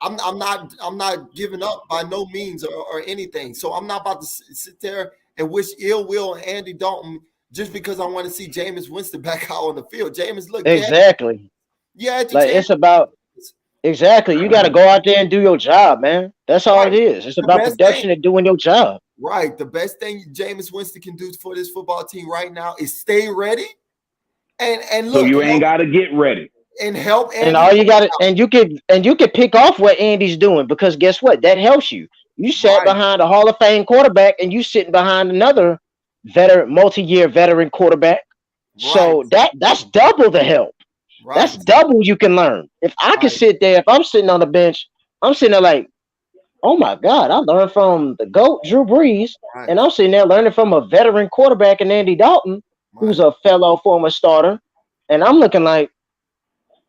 S1: I'm not giving up by no means or anything. So I'm not about to sit there and wish ill will on Andy Dalton just because I want to see Jameis Winston back out on the field. Jameis, look,
S4: exactly. It's about exactly. You got to go out there and do your job, man. That's all it is. It's about production and doing your job.
S1: Right. The best thing Jameis Winston can do for this football team right now is stay ready and look.
S3: So you ain't got to get ready.
S1: And help Andy.
S4: And all you got to, and you can pick off what Andy's doing because guess what? That helps you. You sat behind a Hall of Fame quarterback and you sitting behind another multi-year veteran quarterback. Right. So that's double the help. Right. That's double you can learn. If I can sit there, if I'm sitting on the bench, I'm sitting there like, oh my God, I learned from the GOAT, Drew Brees, and I'm sitting there learning from a veteran quarterback in Andy Dalton, who's a fellow former starter. And I'm looking like,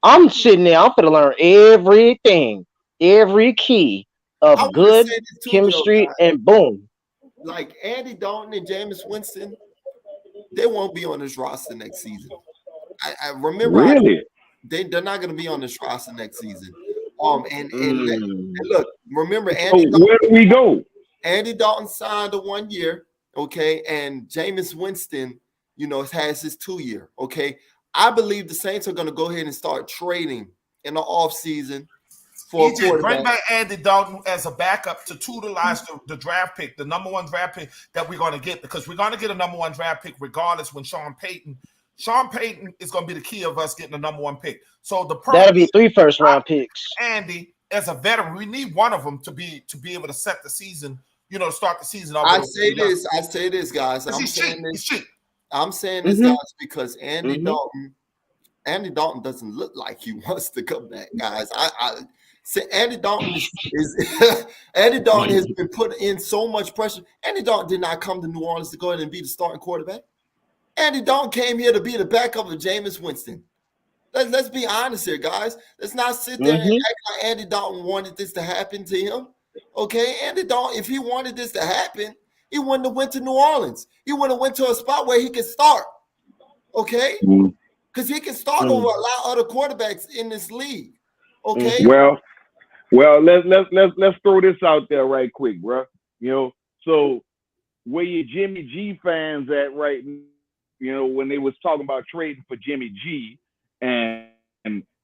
S4: I'm sitting there, I'm going to learn everything, every key of good chemistry, and boom.
S1: Like Andy Dalton and Jameis Winston, they won't be on this roster next season. I remember,
S3: really?
S1: They're not going to be on this roster next season. And look, remember, Andy Dalton,
S3: where do we go?
S1: Andy Dalton signed a 1 year, okay, and Jameis Winston, has his 2 year, okay. I believe the Saints are going to go ahead and start trading in the offseason for a quarterback.
S2: Bring back Andy Dalton as a backup to utilize the draft pick, the number one draft pick that we're going to get, because we're going to get a number one draft pick regardless when Sean Payton is going to be the key of us getting the number one pick. So
S4: that'll be 3 first-round picks.
S2: Andy, as a veteran, we need one of them to be able to set the season, to start the season.
S1: I say this, guys. I'm saying this, guys, because Andy Dalton doesn't look like he wants to come back, guys. I say Andy Dalton Andy Dalton has been put in so much pressure. Andy Dalton did not come to New Orleans to go ahead and be the starting quarterback. Andy Dalton came here to be the backup of Jameis Winston. Let's be honest here, guys. Let's not sit there and act like Andy Dalton wanted this to happen to him. Okay, Andy Dalton, if he wanted this to happen, he wouldn't have went to New Orleans. He would have went to a spot where he could start. Okay, because he can start over a lot of other quarterbacks in this league. Okay.
S3: Well, let's throw this out there right quick, bro. So where your Jimmy G fans at right now? When they was talking about trading for Jimmy G, and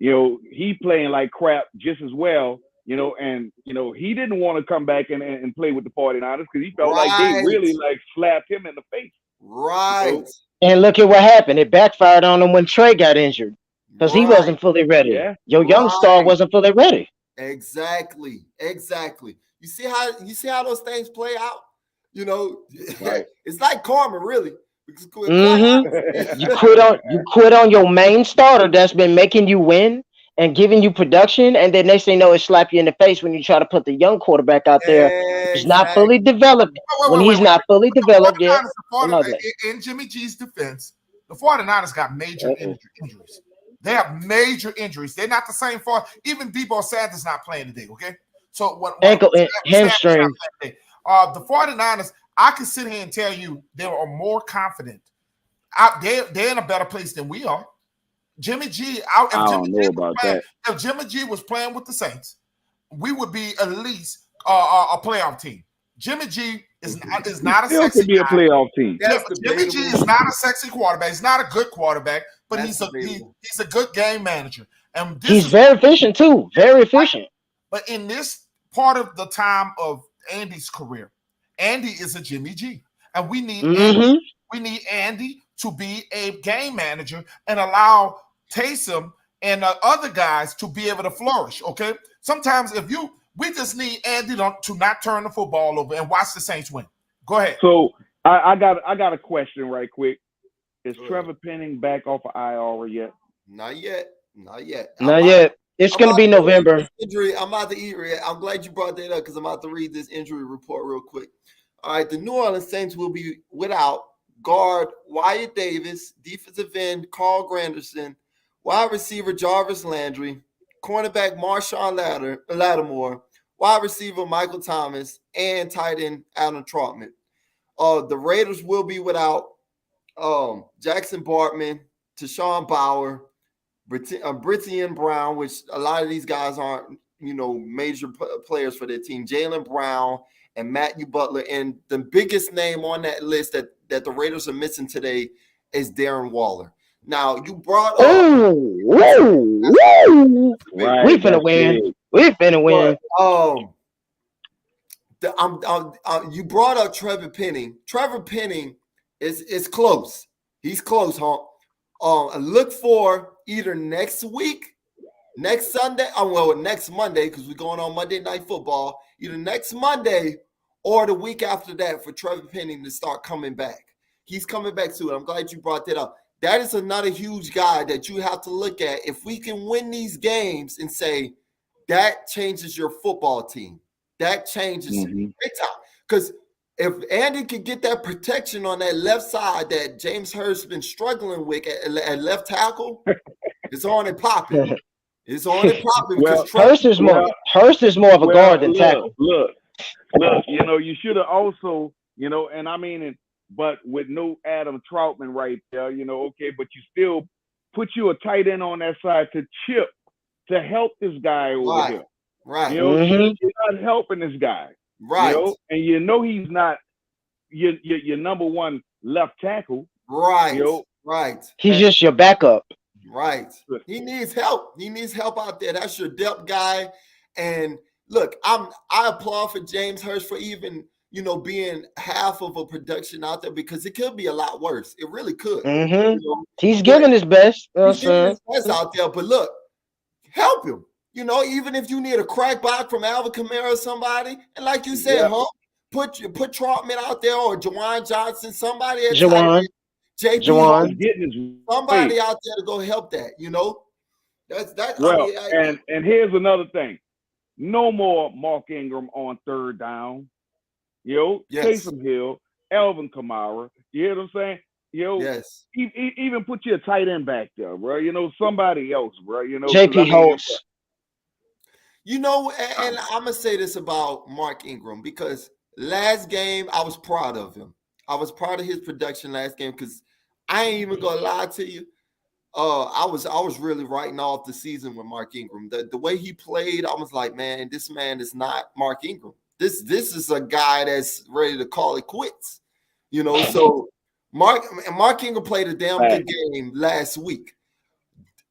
S3: he playing like crap just as well, and he didn't want to come back and play with the 49ers because he felt like they really like slapped him in the face.
S1: Right.
S4: And look at what happened. It backfired on him when Trey got injured because he wasn't fully ready. Yeah. Your young star wasn't fully ready.
S1: Exactly. You see how those things play out? It's like karma, really.
S4: You quit on your main starter that's been making you win and giving you production, and then next thing you know, it slap you in the face when you try to put the young quarterback out there. He's not fully developed. He's not fully developed yet.
S2: In Jimmy G's defense, the 49ers got major injuries. They have major injuries. They're not the same for even Debo Sanders not playing today. Okay, so
S4: ankle and hamstring.
S2: The 49ers. I can sit here and tell you they are more confident. They're in a better place than we are. Jimmy G,
S3: I don't know about that.
S2: If Jimmy G was playing with the Saints, we would be at least a playoff team. Jimmy G is not a sexy
S3: be
S2: guy.
S3: A playoff team.
S2: Jimmy G is not a sexy quarterback. He's not a good quarterback, but he's a good game manager. And
S4: he's very efficient too. Very efficient.
S2: But in this part of the time of Andy's career, Andy is a Jimmy G, and we need Andy to be a game manager and allow Taysom and other guys to be able to flourish. Okay, sometimes we just need Andy to not turn the football over and watch the Saints win. Go ahead.
S3: So I got a question right quick. Is Trevor Penning back off of IR yet?
S1: Not yet.
S4: It's going to be November.
S1: Injury. I'm about to eat. I'm glad you brought that up because I'm about to read this injury report real quick. All right, the New Orleans Saints will be without guard Wyatt Davis, defensive end Carl Granderson, wide receiver Jarvis Landry, cornerback Marshawn Lattimore, wide receiver Michael Thomas, and tight end Adam Trautman. The Raiders will be without Jackson Bartman, Tashawn Bauer, Brittian Brown, which a lot of these guys aren't, major players for their team, Jalen Brown and Matthew Butler. And the biggest name on that list that the Raiders are missing today is Darren Waller. Now, you brought up...
S4: We finna win.
S1: You brought up Trevor Penning. Trevor Penning is close. He's close, huh? Look for either next week, next Sunday, next Monday, because we're going on Monday Night Football, either next Monday or the week after that for Trevor Penning to start coming back. He's coming back soon. I'm glad you brought that up. That is another huge guy that you have to look at. If we can win these games and say that changes your football team, that changes big time. Because if Andy can get that protection on that left side that James Hurst's been struggling with at left tackle, it's on and popping. It's on and popping.
S4: Well, Hurst is more of a guard than tackle.
S3: Look, you should have also, but with no Adam Trautman right there, but you still put you a tight end on that side to chip to help this guy over here.
S1: Right.
S3: You're not helping this guy.
S1: Right.
S3: And he's not your number one left tackle.
S1: Right. Right.
S4: He's just your backup.
S1: Right. He needs help. He needs help out there. That's your depth guy. And look, I applaud for James Hurst for even, being half of a production out there because it could be a lot worse. It really could.
S4: He's giving his best.
S1: He's giving his best out there. But look, help him. Even if you need a crack back from Alvin Kamara or somebody, and like you said, put Trautman out there or Jawan Johnson, somebody at
S4: Jawan,
S1: somebody out there to go help that. That's that.
S3: Well, and here's another thing: no more Mark Ingram on third down. Taysom Hill, Alvin Kamara. You hear what I'm saying?
S1: Yes.
S3: Even put your tight end back there, bro. Somebody else, bro.
S4: JP Holtz.
S1: And I'm going to say this about Mark Ingram because last game I was proud of him. I was proud of his production last game because I ain't even going to lie to you. I was really writing off the season with Mark Ingram. The way he played, I was like, man, this man is not Mark Ingram. This is a guy that's ready to call it quits. So Mark Ingram played a damn good game last week.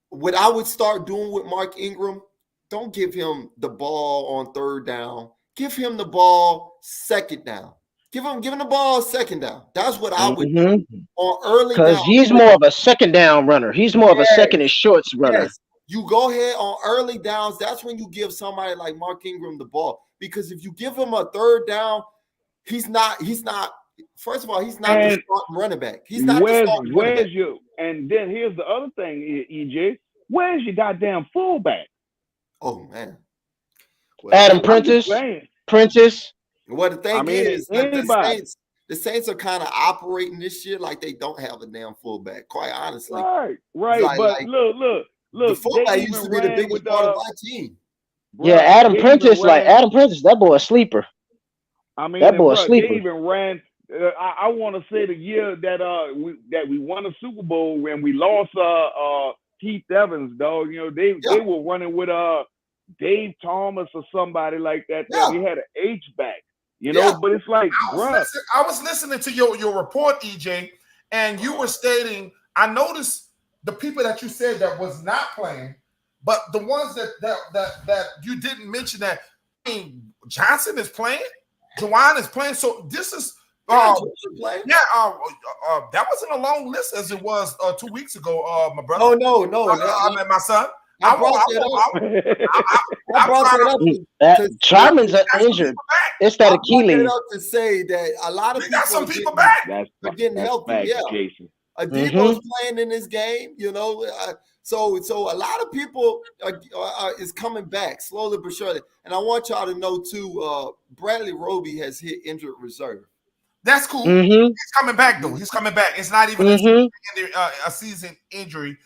S1: What I would start doing with Mark Ingram, don't give him the ball on third down. Give him the ball second down. Give him the ball second down. That's what I would do on early down.
S4: Because he's more of a second down runner. He's more of a second and shorts runner.
S1: Yes. You go ahead on early downs. That's when you give somebody like Mark Ingram the ball. Because if you give him a third down, he's not. First of all, he's not the starting running back. He's not the starting running back.
S3: And then here's the other thing, EJ. Where's your goddamn fullback?
S1: Oh man,
S4: Adam Prentice.
S1: Well, the thing is, the Saints are kind of operating this year like they don't have a damn fullback. Quite honestly,
S3: right. But look.
S1: The fullback used to be the biggest part of my team.
S4: Yeah, Adam Prentice, that boy a sleeper. That boy a sleeper.
S3: They even ran. I want to say the year that we won a Super Bowl when we lost Keith Evans, dog. You know, they were running with Dave Thomas or somebody like that.
S1: Yeah.
S3: He had an H back, you know, but it's like,
S2: I was listening to your report, EJ, and you were stating, I noticed the people that you said that was not playing, but the ones that you didn't mention that, I mean, Johnson is playing, Juwan is playing. So this is that wasn't a long list as it was 2 weeks ago, my brother.
S1: Oh no,
S2: my son.
S1: I brought that up.
S4: Troutman's injured. It's that Achilles.
S1: To say that a lot of
S2: people got some people back.
S1: Are getting healthy.
S3: Facts,
S1: yeah,
S3: Jason.
S1: Adebo's playing in this game. You know, so a lot of people is coming back slowly but surely. And I want y'all to know too. Bradley Roby has hit injured reserve.
S2: That's cool. He's coming back though. He's coming back. It's not even a season injury.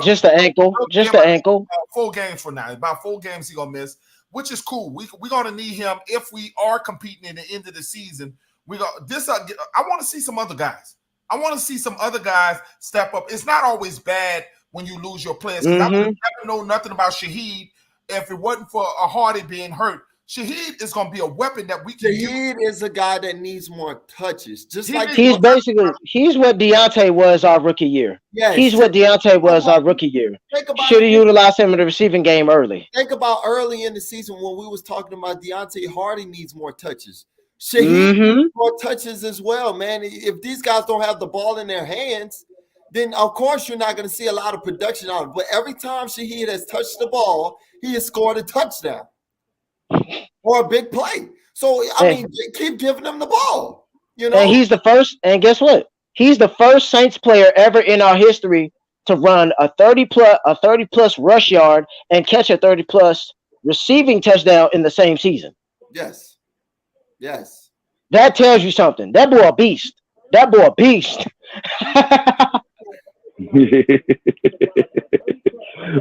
S4: Just the ankle. Just the ankle.
S2: 4 games from now. About 4 games he gonna miss, which is cool. We're gonna need him if we are competing in the end of the season. We got this. I want to see some other guys. I want to see some other guys step up. It's not always bad when you lose your players. I would never know nothing about Shaheed if it wasn't for a Hardy being hurt. Shaheed is going to be a weapon that we can use.
S1: Shaheed is a guy that needs more touches. Just like
S4: he's what Deontay was our rookie year. Yes. He's what Deontay was our rookie year. Should have utilized him in the receiving game early.
S1: Think about early in the season when we was talking about Deontay Hardy needs more touches. Shaheed needs more touches as well, man. If these guys don't have the ball in their hands, then of course you're not going to see a lot of production out of it. But every time Shaheed has touched the ball, he has scored a touchdown or a big play. So I mean, keep giving him the ball. You know,
S4: and he's the first. And guess what? He's the first Saints player ever in our history to run a 30+ rush yard and catch a 30+ receiving touchdown in the same season.
S1: Yes. Yes.
S4: That tells you something. That boy a beast. That boy a beast.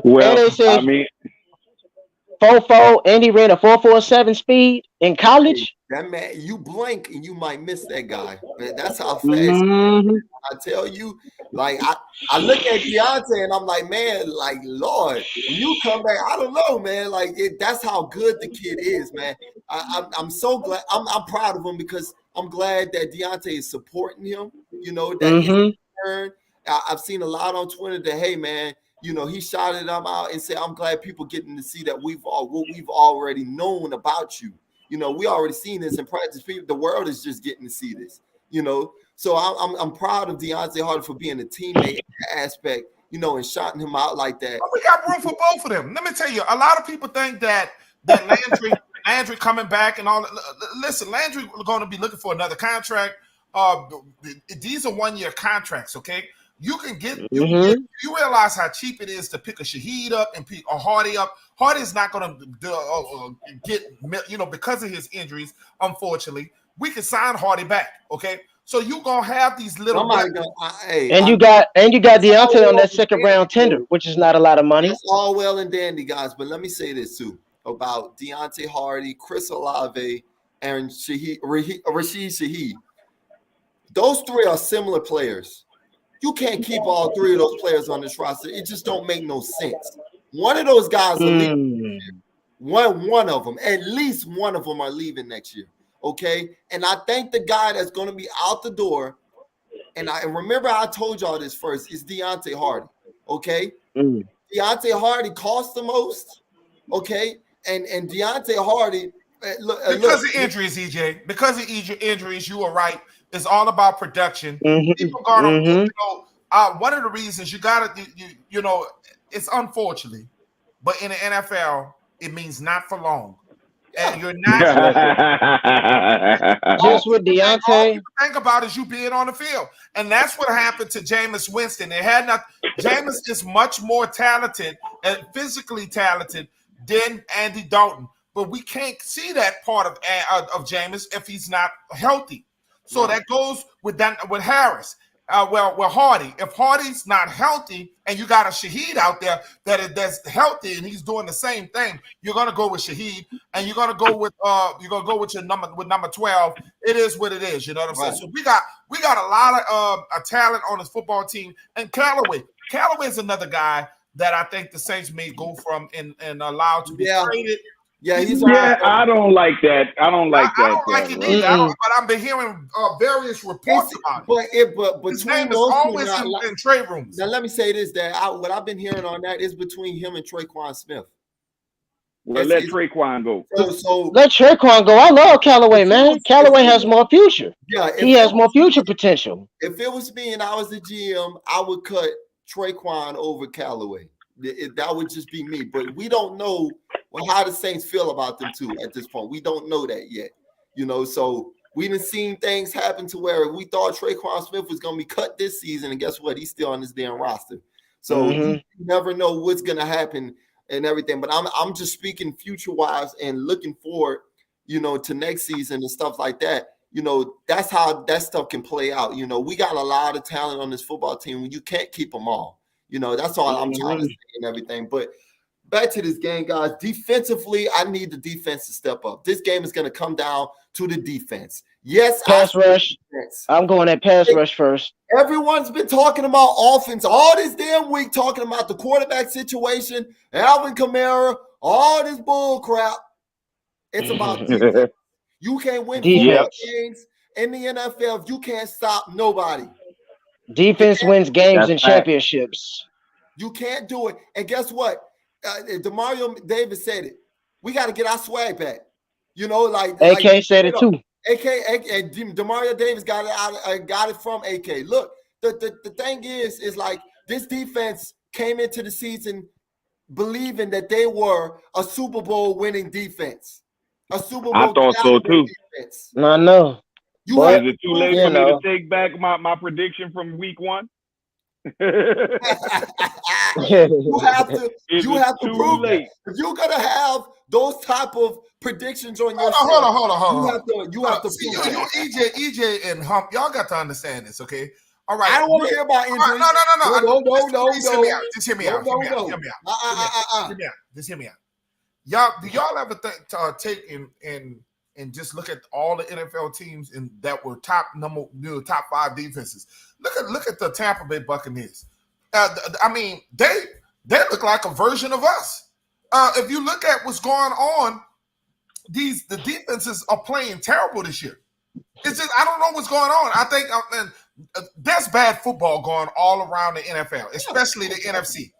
S3: Well, I mean,
S4: 4.4, and he ran a 4.47 speed in college.
S1: That man, you blink and you might miss that guy. Man, that's how fast. I tell you, like I look at Deontay and I'm like, man, like Lord, when you come back, I don't know, man. Like that's how good the kid is, man. I'm so glad. I'm proud of him because I'm glad that Deontay is supporting him. You know that I've seen a lot on Twitter that, hey, man, you know, he shouted him out and said, I'm glad people getting to see that what we've already known about you. You know, we already seen this in practice. The world is just getting to see this, you know. So I'm proud of Deontay Hardy for being a teammate aspect, you know, and shouting him out like that.
S2: We got room for both of them. Let me tell you, a lot of people think that Landry coming back and all. Listen, Landry going to be looking for another contract. These are 1-year contracts, okay? You can get you realize how cheap it is to pick a Shaheed up and pick a Hardy up. Hardy is not going to get, you know, because of his injuries. Unfortunately, we can sign Hardy back. Okay, so you gonna have these little.
S4: You got Deontay on that second round tender, which is not a lot of money.
S1: It's all well and dandy, guys, but let me say this too about Deontay Hardy, Chris Olave, and Rashid Shaheed. Those 3 are similar players. You can't keep all 3 of those players on this roster. It just don't make no sense. One of those guys are leaving. One of them, at least one of them are leaving next year. Okay. And I think the guy that's going to be out the door, and I remember I told y'all this first, is Deontay Hardy. Okay. Deontay Hardy costs the most. Okay. And Deontay Hardy,
S2: because of injuries, EJ. Because of injuries, you are right. It's all about production. People going to, you know, one of the reasons you got to, you know, it's unfortunately, but in the NFL, it means not for long. And you're not
S4: just with Deontay.
S2: All you think about is you being on the field, and that's what happened to Jameis Winston. It had not. Jameis is much more talented and physically talented than Andy Dalton, but we can't see that part of Jameis if he's not healthy. So that goes with Harris. Hardy. If Hardy's not healthy and you got a Shaheed out there that's healthy and he's doing the same thing, you're gonna go with Shaheed and you're gonna go with your number 12. It is what it is. You know what I'm saying? So we got a lot of talent on this football team. And Callaway, Callaway's another guy that I think the Saints may go from and allow to be traded.
S1: Yeah,
S3: I don't like that. I don't like that.
S2: I don't like it either. But I've been hearing various reports about it.
S1: But
S2: his name is always in trade rooms.
S1: Now let me say this: that what I've been hearing on that is between him and Traquan Smith.
S3: Well, let Traquan go.
S1: So
S4: let Traquan go. I love Callaway, man. Callaway has more future.
S1: Yeah,
S4: he has more future potential.
S1: If it was me and I was the GM, I would cut Traquan over Callaway. That would just be me. But we don't know how the Saints feel about them too at this point. We don't know that yet. So we done seen things happen to where we thought Traquan Smith was going to be cut this season, and guess what? He's still on this damn roster. So you never know what's going to happen and everything. But I'm just speaking future-wise and looking forward, to next season and stuff like that. That's how that stuff can play out. We got a lot of talent on this football team. You can't keep them all. That's all I'm trying to say and everything. But back to this game, guys. Defensively, I need the defense to step up. This game is going to come down to the defense. Yes,
S4: pass rush. I'm going at pass rush first.
S1: Everyone's been talking about offense all this damn week, talking about the quarterback situation, Alvin Kamara, all this bull crap. It's about defense. You can't win 4 games in the NFL if you can't stop nobody.
S4: Defense wins games and championships.
S1: You can't do it. And guess what? DeMario Davis said it. We got to get our swag back.
S4: AK said it too.
S1: AK DeMario Davis got it from AK. Look, the thing is like this defense came into the season believing that they were a Super Bowl winning defense. A Super Bowl.
S3: I thought so too.
S1: Defense.
S4: I know.
S3: Is it too late for me to take back my prediction from week 1?
S1: you have to prove it. If you're gonna have those type of predictions on your
S2: hold on.
S1: You have to prove it.
S2: EJ and Hump, y'all got to understand this, okay? All right.
S1: I don't want to hear about injuries.
S2: No.
S1: No.
S2: Just hear me out. Just hear me out. Y'all, do y'all ever take and just look at all the NFL teams that were top 5 defenses? Look at the Tampa Bay Buccaneers. I mean, they look like a version of us. If you look at what's going on, the defenses are playing terrible this year. It's just I don't know what's going on. I think there's bad football going all around the NFL, especially the NFC.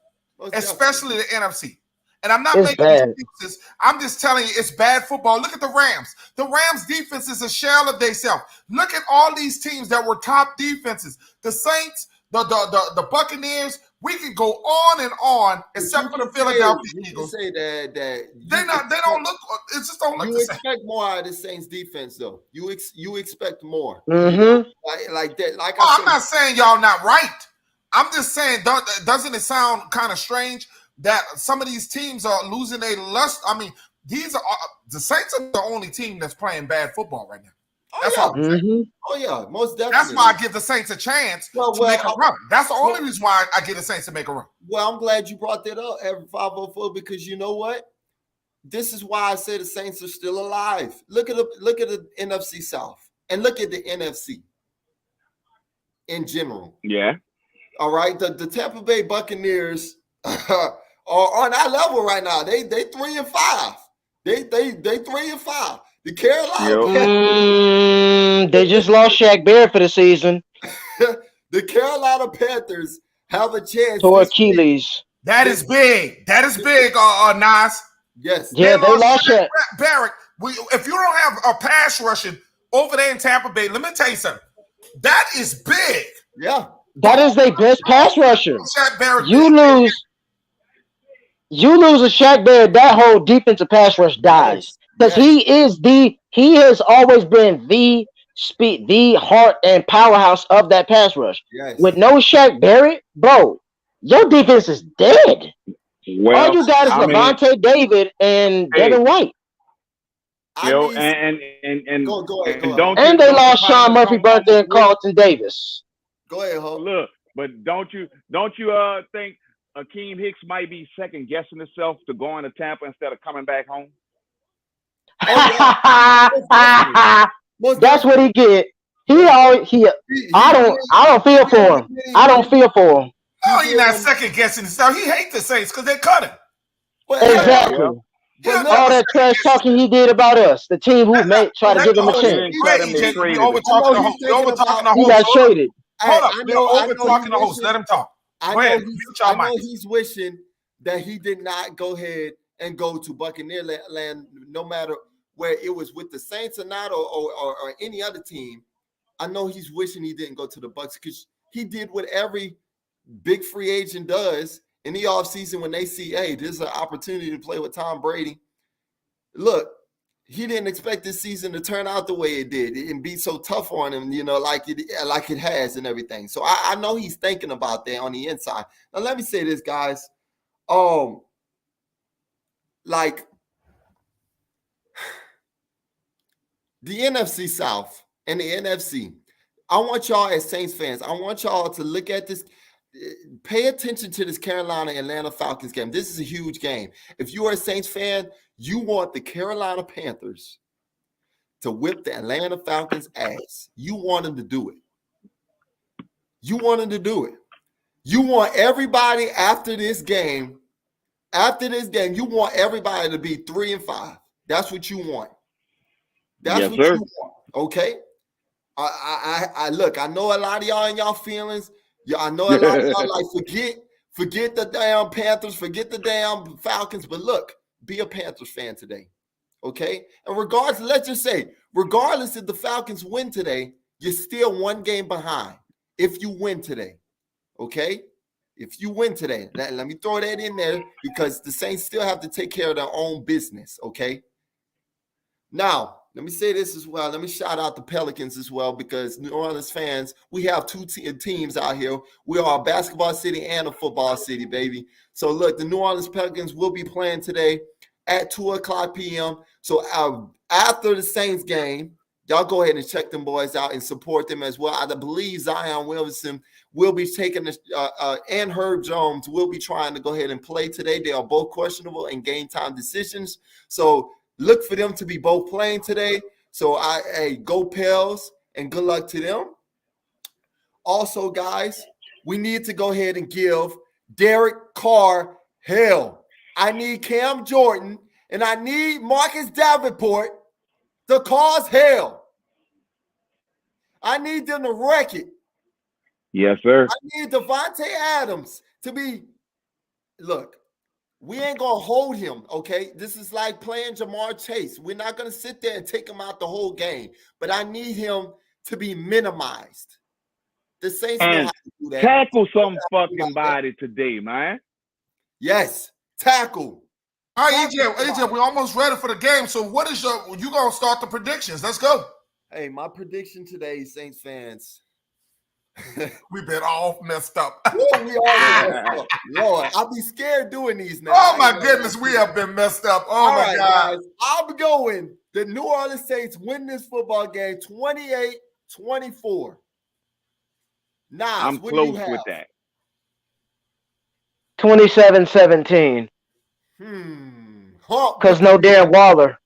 S2: Especially the NFC. And I'm not making excuses. I'm just telling you, it's bad football. Look at the Rams. The Rams defense is a shell of themselves. Look at all these teams that were top defenses. The Saints, the Buccaneers. We can go on and on, except for the Philadelphia Eagles.
S1: Say that
S2: they don't look. It just don't look.
S1: You
S2: the same.
S1: expect more out of the Saints defense, though. You expect more. Like that. Like
S2: I'm not saying y'all not right. I'm just saying, doesn't it sound kind of strange that some of these teams are losing their lust? I mean, the Saints are the only team that's playing bad football right now. That's all.
S1: Oh yeah, most definitely.
S2: That's why I give the Saints a chance to make a run. That's the only reason why I give the Saints to make a run.
S1: Well, I'm glad you brought that up, every 504, because you know what? This is why I say the Saints are still alive. Look at the NFC South and look at the NFC in general.
S3: Yeah.
S1: All right. The Tampa Bay Buccaneers are on that level right now. They 3-5. They 3-5. The Carolina
S4: they just lost Shaq Barrett for the season.
S1: The Carolina Panthers have a chance
S4: to Achilles.
S2: That is big. That is big, Nas.
S1: Yes.
S4: Yeah, they lost Shaq
S2: Barrett. If you don't have a pass rushing over there in Tampa Bay, let me tell you something. That is big.
S1: Yeah.
S4: That is their best pass rusher.
S2: Shaq Barrett.
S4: You lose a Shaq Barrett, that whole defensive pass rush dies. Because he has always been the speed, the heart and powerhouse of that pass rush.
S1: Yes.
S4: With no Shaq Barrett, bro, your defense is dead.
S3: Well,
S4: all you got is Levante David and Devin White.
S3: Go ahead.
S4: And they lost Sean Murphy, Burton, and Carlton Davis.
S1: Go ahead, Ho.
S3: Look, but don't you think Akeem Hicks might be second guessing himself to going to Tampa instead of coming back home?
S4: That's what he get. I don't feel for him. I don't feel for him.
S2: Oh, he's not second guessing himself. He hates the Saints because they cut him.
S4: Exactly.
S2: But
S4: all that trash talking he did about us, the team who tried to give him a chance.
S2: We over talking the host. We over talking the host.
S4: He got traded.
S2: Hold up. We're over talking the host. Let him talk.
S1: I know he's wishing that he did not go ahead and go to Buccaneer land, no matter where it was with the Saints or not, or any other team. I know he's wishing he didn't go to the Bucs because he did what every big free agent does in the offseason when they see, hey, this is an opportunity to play with Tom Brady. Look, he didn't expect this season to turn out the way it did and be so tough on him, like it has and everything. So I know he's thinking about that on the inside. Now, let me say this, guys. Like the NFC South and the NFC, I want y'all as Saints fans, I want y'all to look at this, pay attention to this Carolina-Atlanta Falcons game. This is a huge game. If you are a Saints fan, you want the Carolina Panthers to whip the Atlanta Falcons' ass. You want them to do it. You want them to do it. You want everybody after this game, you want everybody to be 3-5. That's what you want. That's what you want. Okay? I look, I know a lot of y'all in y'all feelings. I know a lot of y'all like forget the damn Panthers, forget the damn Falcons, but look, be a Panthers fan today. Okay? And let's just say, regardless if the Falcons win today, you're still one game behind if you win today. Okay? If you win today, let me throw that in there because the Saints still have to take care of their own business. Okay? Now, let me say this as well. Let me shout out the Pelicans as well because New Orleans fans, we have two teams out here. We are a basketball city and a football city, baby. So, look, the New Orleans Pelicans will be playing today at 2:00 p.m. So, after the Saints game, y'all go ahead and check them boys out and support them as well. I believe Zion Williamson will be taking and Herb Jones will be trying to go ahead and play today. They are both questionable in game time decisions. So, look for them to be both playing today. So, go Pels and good luck to them. Also, guys, we need to go ahead and give Derek Carr hell. I need Cam Jordan and I need Marcus Davenport to cause hell. I need them to wreck it.
S3: Yes, sir.
S1: I need Devontae Adams to be – look. We ain't going to hold him, okay? This is like playing Jamar Chase. We're not going to sit there and take him out the whole game. But I need him to be minimized. The Saints know how to do that.
S3: Tackle some fucking body today, man.
S1: Yes, tackle.
S2: All right, EJ, we're almost ready for the game. So what is you going to start the predictions? Let's go.
S1: Hey, my prediction today, Saints fans.
S2: We've been all messed up.
S1: We all messed up. Lord, I'll be scared doing these now.
S2: Oh, my goodness, we have been messed up. Oh, all my God. Guys,
S1: I'll be going. The New Orleans Saints win this football game 28-24. Nas,
S3: I'm close with that.
S4: 27-17. Because no Darren Waller.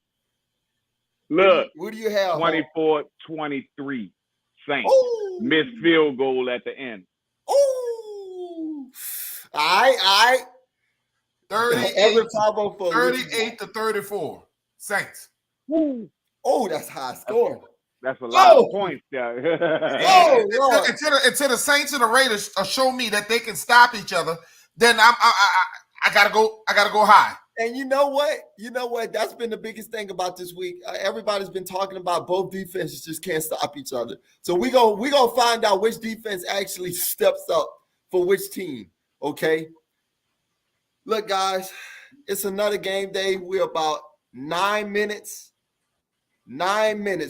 S3: Look,
S1: what do you have?
S3: 24-23. Saints. Missed field goal at the end.
S1: Ooh. All right.
S2: 38-34. Saints.
S1: Ooh. Oh, that's high score.
S3: That's a lot of points there.
S2: Until the Saints and the Raiders show me that they can stop each other, then I gotta go high.
S1: And you know what? That's been the biggest thing about this week. Everybody's been talking about both defenses just can't stop each other. So we gonna find out which defense actually steps up for which team. Okay. Look, guys, it's another game day. We're about 9 minutes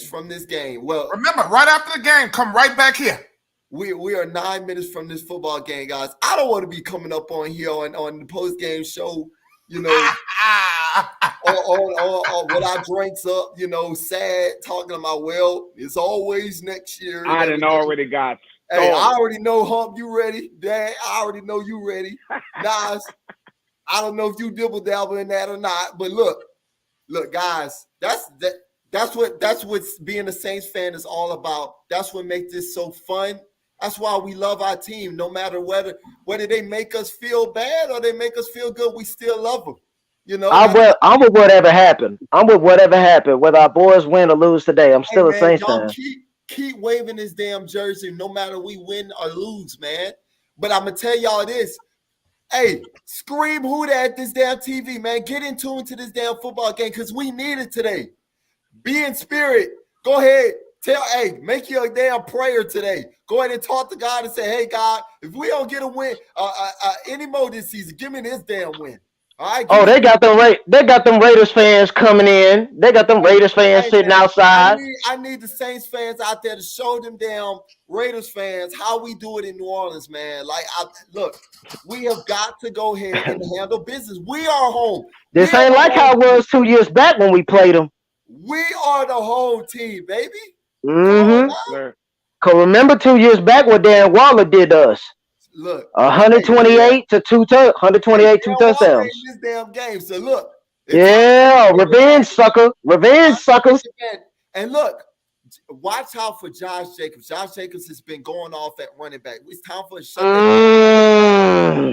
S1: from this game. Well,
S2: remember, right after the game, come right back here.
S1: We are 9 minutes from this football game, guys. I don't want to be coming up on here on the post-game show, or what I drinks up, sad, talking about, well, it's always next year.
S3: I done already got started.
S1: Hey, I already know, Hump, you ready? Dad, I already know you ready. Nas, I don't know if you dibble-dabble in that or not, but look, guys, that's what being a Saints fan is all about. That's what makes this so fun That's why we love our team. No matter whether they make us feel bad or they make us feel good, we still love them. You know,
S4: I'm with whatever happened. I'm with whatever happened. Whether our boys win or lose today, I'm still a Saints fan.
S1: Keep waving this damn jersey, no matter we win or lose, man. But I'm gonna tell y'all this. Hey, scream who that at this damn TV, man. Get in tune to this damn football game because we need it today. Be in spirit. Go ahead. Make your damn prayer today. Go ahead and talk to God and say, hey, God, if we don't get a win any more this season, give me this damn win. All right.
S4: They got them Raiders fans coming in. They got them Raiders fans sitting outside.
S1: I need the Saints fans out there to show them damn Raiders fans how we do it in New Orleans, man. Like, look, we have got to go ahead and handle business. We are home.
S4: This ain't like how it was 2 years back when we played them.
S1: We are the home team, baby.
S4: Mm-hmm. Cause remember 2 years back what Dan Waller did to us.
S1: Look,
S4: 128 to 2 touchdowns.
S1: This damn game. So look,
S4: revenge sucker, suckers.
S1: And look, watch out for Josh Jacobs. Josh Jacobs has been going off at running back. It's time for a shut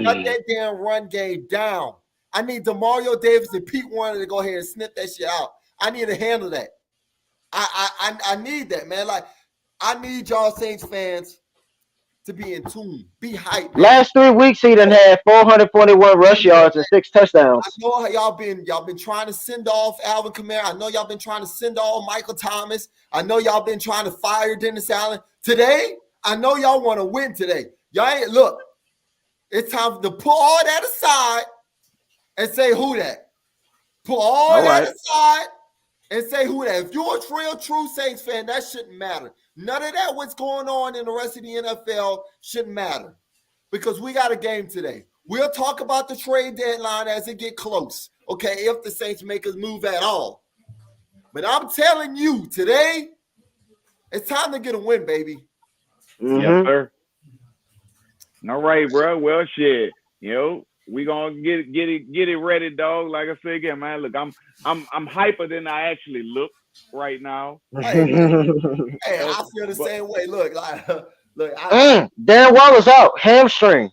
S1: that damn run game down. I need DeMario Davis and Pete Warner to go ahead and snip that shit out. I need to handle that. I need that, man. Like, I need y'all Saints fans to be in tune, be hyped. Man.
S4: Last 3 weeks, he done had 441 rush yards and 6 touchdowns.
S1: I know how y'all been trying to send off Alvin Kamara. I know y'all been trying to send off Michael Thomas. I know y'all been trying to fire Dennis Allen. Today, I know y'all want to win today. Look, it's time to pull all that aside and say who that. Pull all that aside and say who that. If you're a real true Saints fan, that shouldn't matter. None of that what's going on in the rest of the NFL shouldn't matter because we got a game today. We'll talk about the trade deadline as it get close, okay, if the Saints make us move at all. But I'm telling you, today, it's time to get a win, baby.
S3: Mm-hmm. Yes, sir. All right, bro. Well, shit. We gonna get it ready, dog. Like I said again, man. Look, I'm hyper than I actually look right now.
S1: Hey, I feel the same way. Look,
S4: Dan Waller's out, hamstring.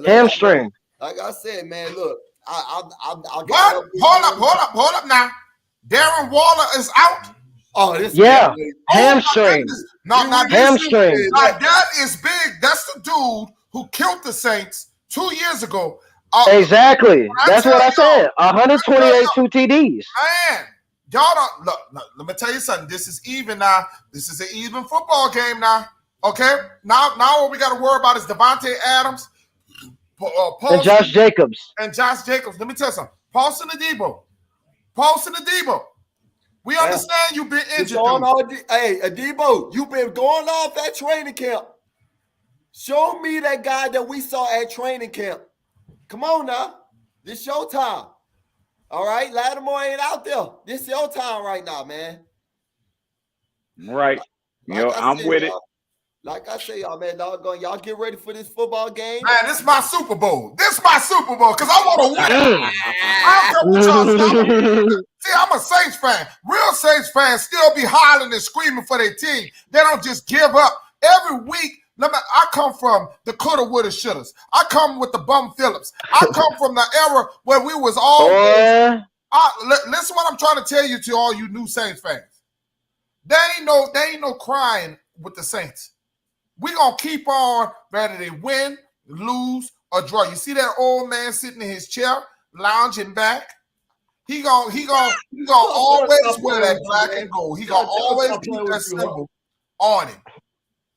S4: Hamstring.
S1: Like I said, man. Look, I'll
S2: what? Hold up now. Darren Waller is out.
S1: Oh, this
S4: hamstring.
S2: Not
S4: hamstring.
S2: That is big. That's the dude who killed the Saints 2 years ago.
S4: Exactly. That's what I said. 128 2 TDs.
S2: Man, y'all don't look. Let me tell you something. This is even now. This is an even football game now. Okay. Now what we got to worry about is Devontae Adams,
S4: and Josh Jacobs.
S2: Let me tell you something. Paulson Adebo. We understand you've been injured.
S1: Hey, Adebo, you've been going off at training camp. Show me that guy that we saw at training camp. Come on now. This your time. All right? Lattimore ain't out there. This your time right now, man.
S3: Right. I'm with it.
S1: Like I say, y'all, man, doggone, y'all get ready for this football game.
S2: Man, this is my Super Bowl. Because I want to win. See, I'm a Saints fan. Real Saints fans still be hollering and screaming for their team. They don't just give up. Every week, I come from the coulda, woulda, shouldas. I come with the bum Phillips. I come from the era where we was all. Listen, what I'm trying to tell you to all you new Saints fans. There ain't no crying with the Saints. We gonna keep on whether they win, lose, or draw. You see that old man sitting in his chair, lounging back. He gonna always wear that black and gold. He gonna always keep that symbol on him.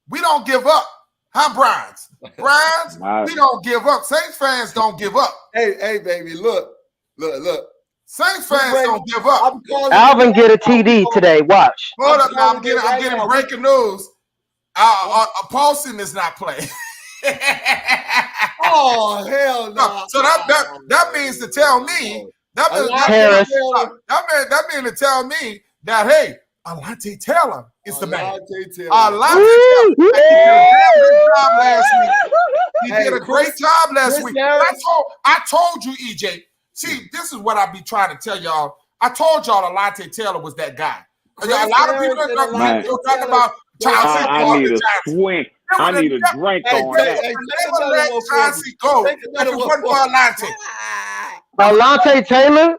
S2: We don't give up. Huh, Brian's? We don't give up. Saints fans don't give up.
S1: Hey, baby, look.
S2: Saints fans don't give up.
S4: Alvin get a TD today. Watch.
S2: Hold up now. I'm getting breaking news. Paulson is not playing.
S1: Oh, hell no.
S2: So that means to tell me that means to tell me that hey, Alante Taylor is the man. Alante Taylor did a great job last week. I told you, EJ. See, this is what I be trying to tell y'all. I told y'all Alante Taylor was that guy. A lot of people are talking about
S3: I need a I need a drink on that.
S2: Never let Chauncey go. Take one for Alante.
S4: Alante Taylor?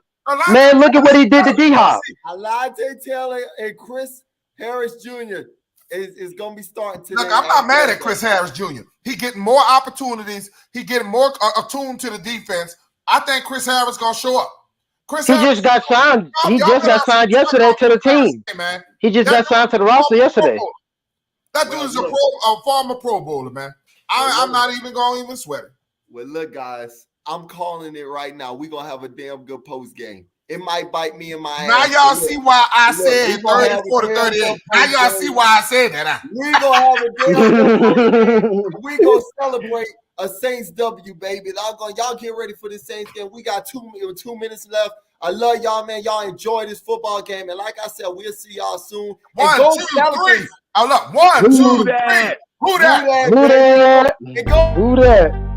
S4: Man, look at what he did to D-Hop.
S1: Alante Taylor and Chris Harris Jr. is going to be starting today.
S2: Look, I'm not mad at Chris Harris Jr. He getting more opportunities. He getting more attuned to the defense. I think Chris Harris going to show up.
S4: He just got signed. He just got signed yesterday to the team. He just got signed to the roster yesterday.
S2: That dude is a former Pro Bowler, man. I'm not even going to even sweat it.
S1: Well, look, guys, I'm calling it right now. We're going to have a damn good post game. It might bite me in my ass.
S2: Now y'all see why I said 34 to 38. Now y'all see why I said that.
S1: We're going to have a damn good post game. We're going to celebrate a Saints W, baby. Y'all get ready for this Saints game. We got 2 minutes left. I love y'all, man. Y'all enjoy this football game. And like I said, we'll see y'all soon.
S2: 1, 2, 3. Oh, look. 1, 2, 3. Who that?
S4: Who that?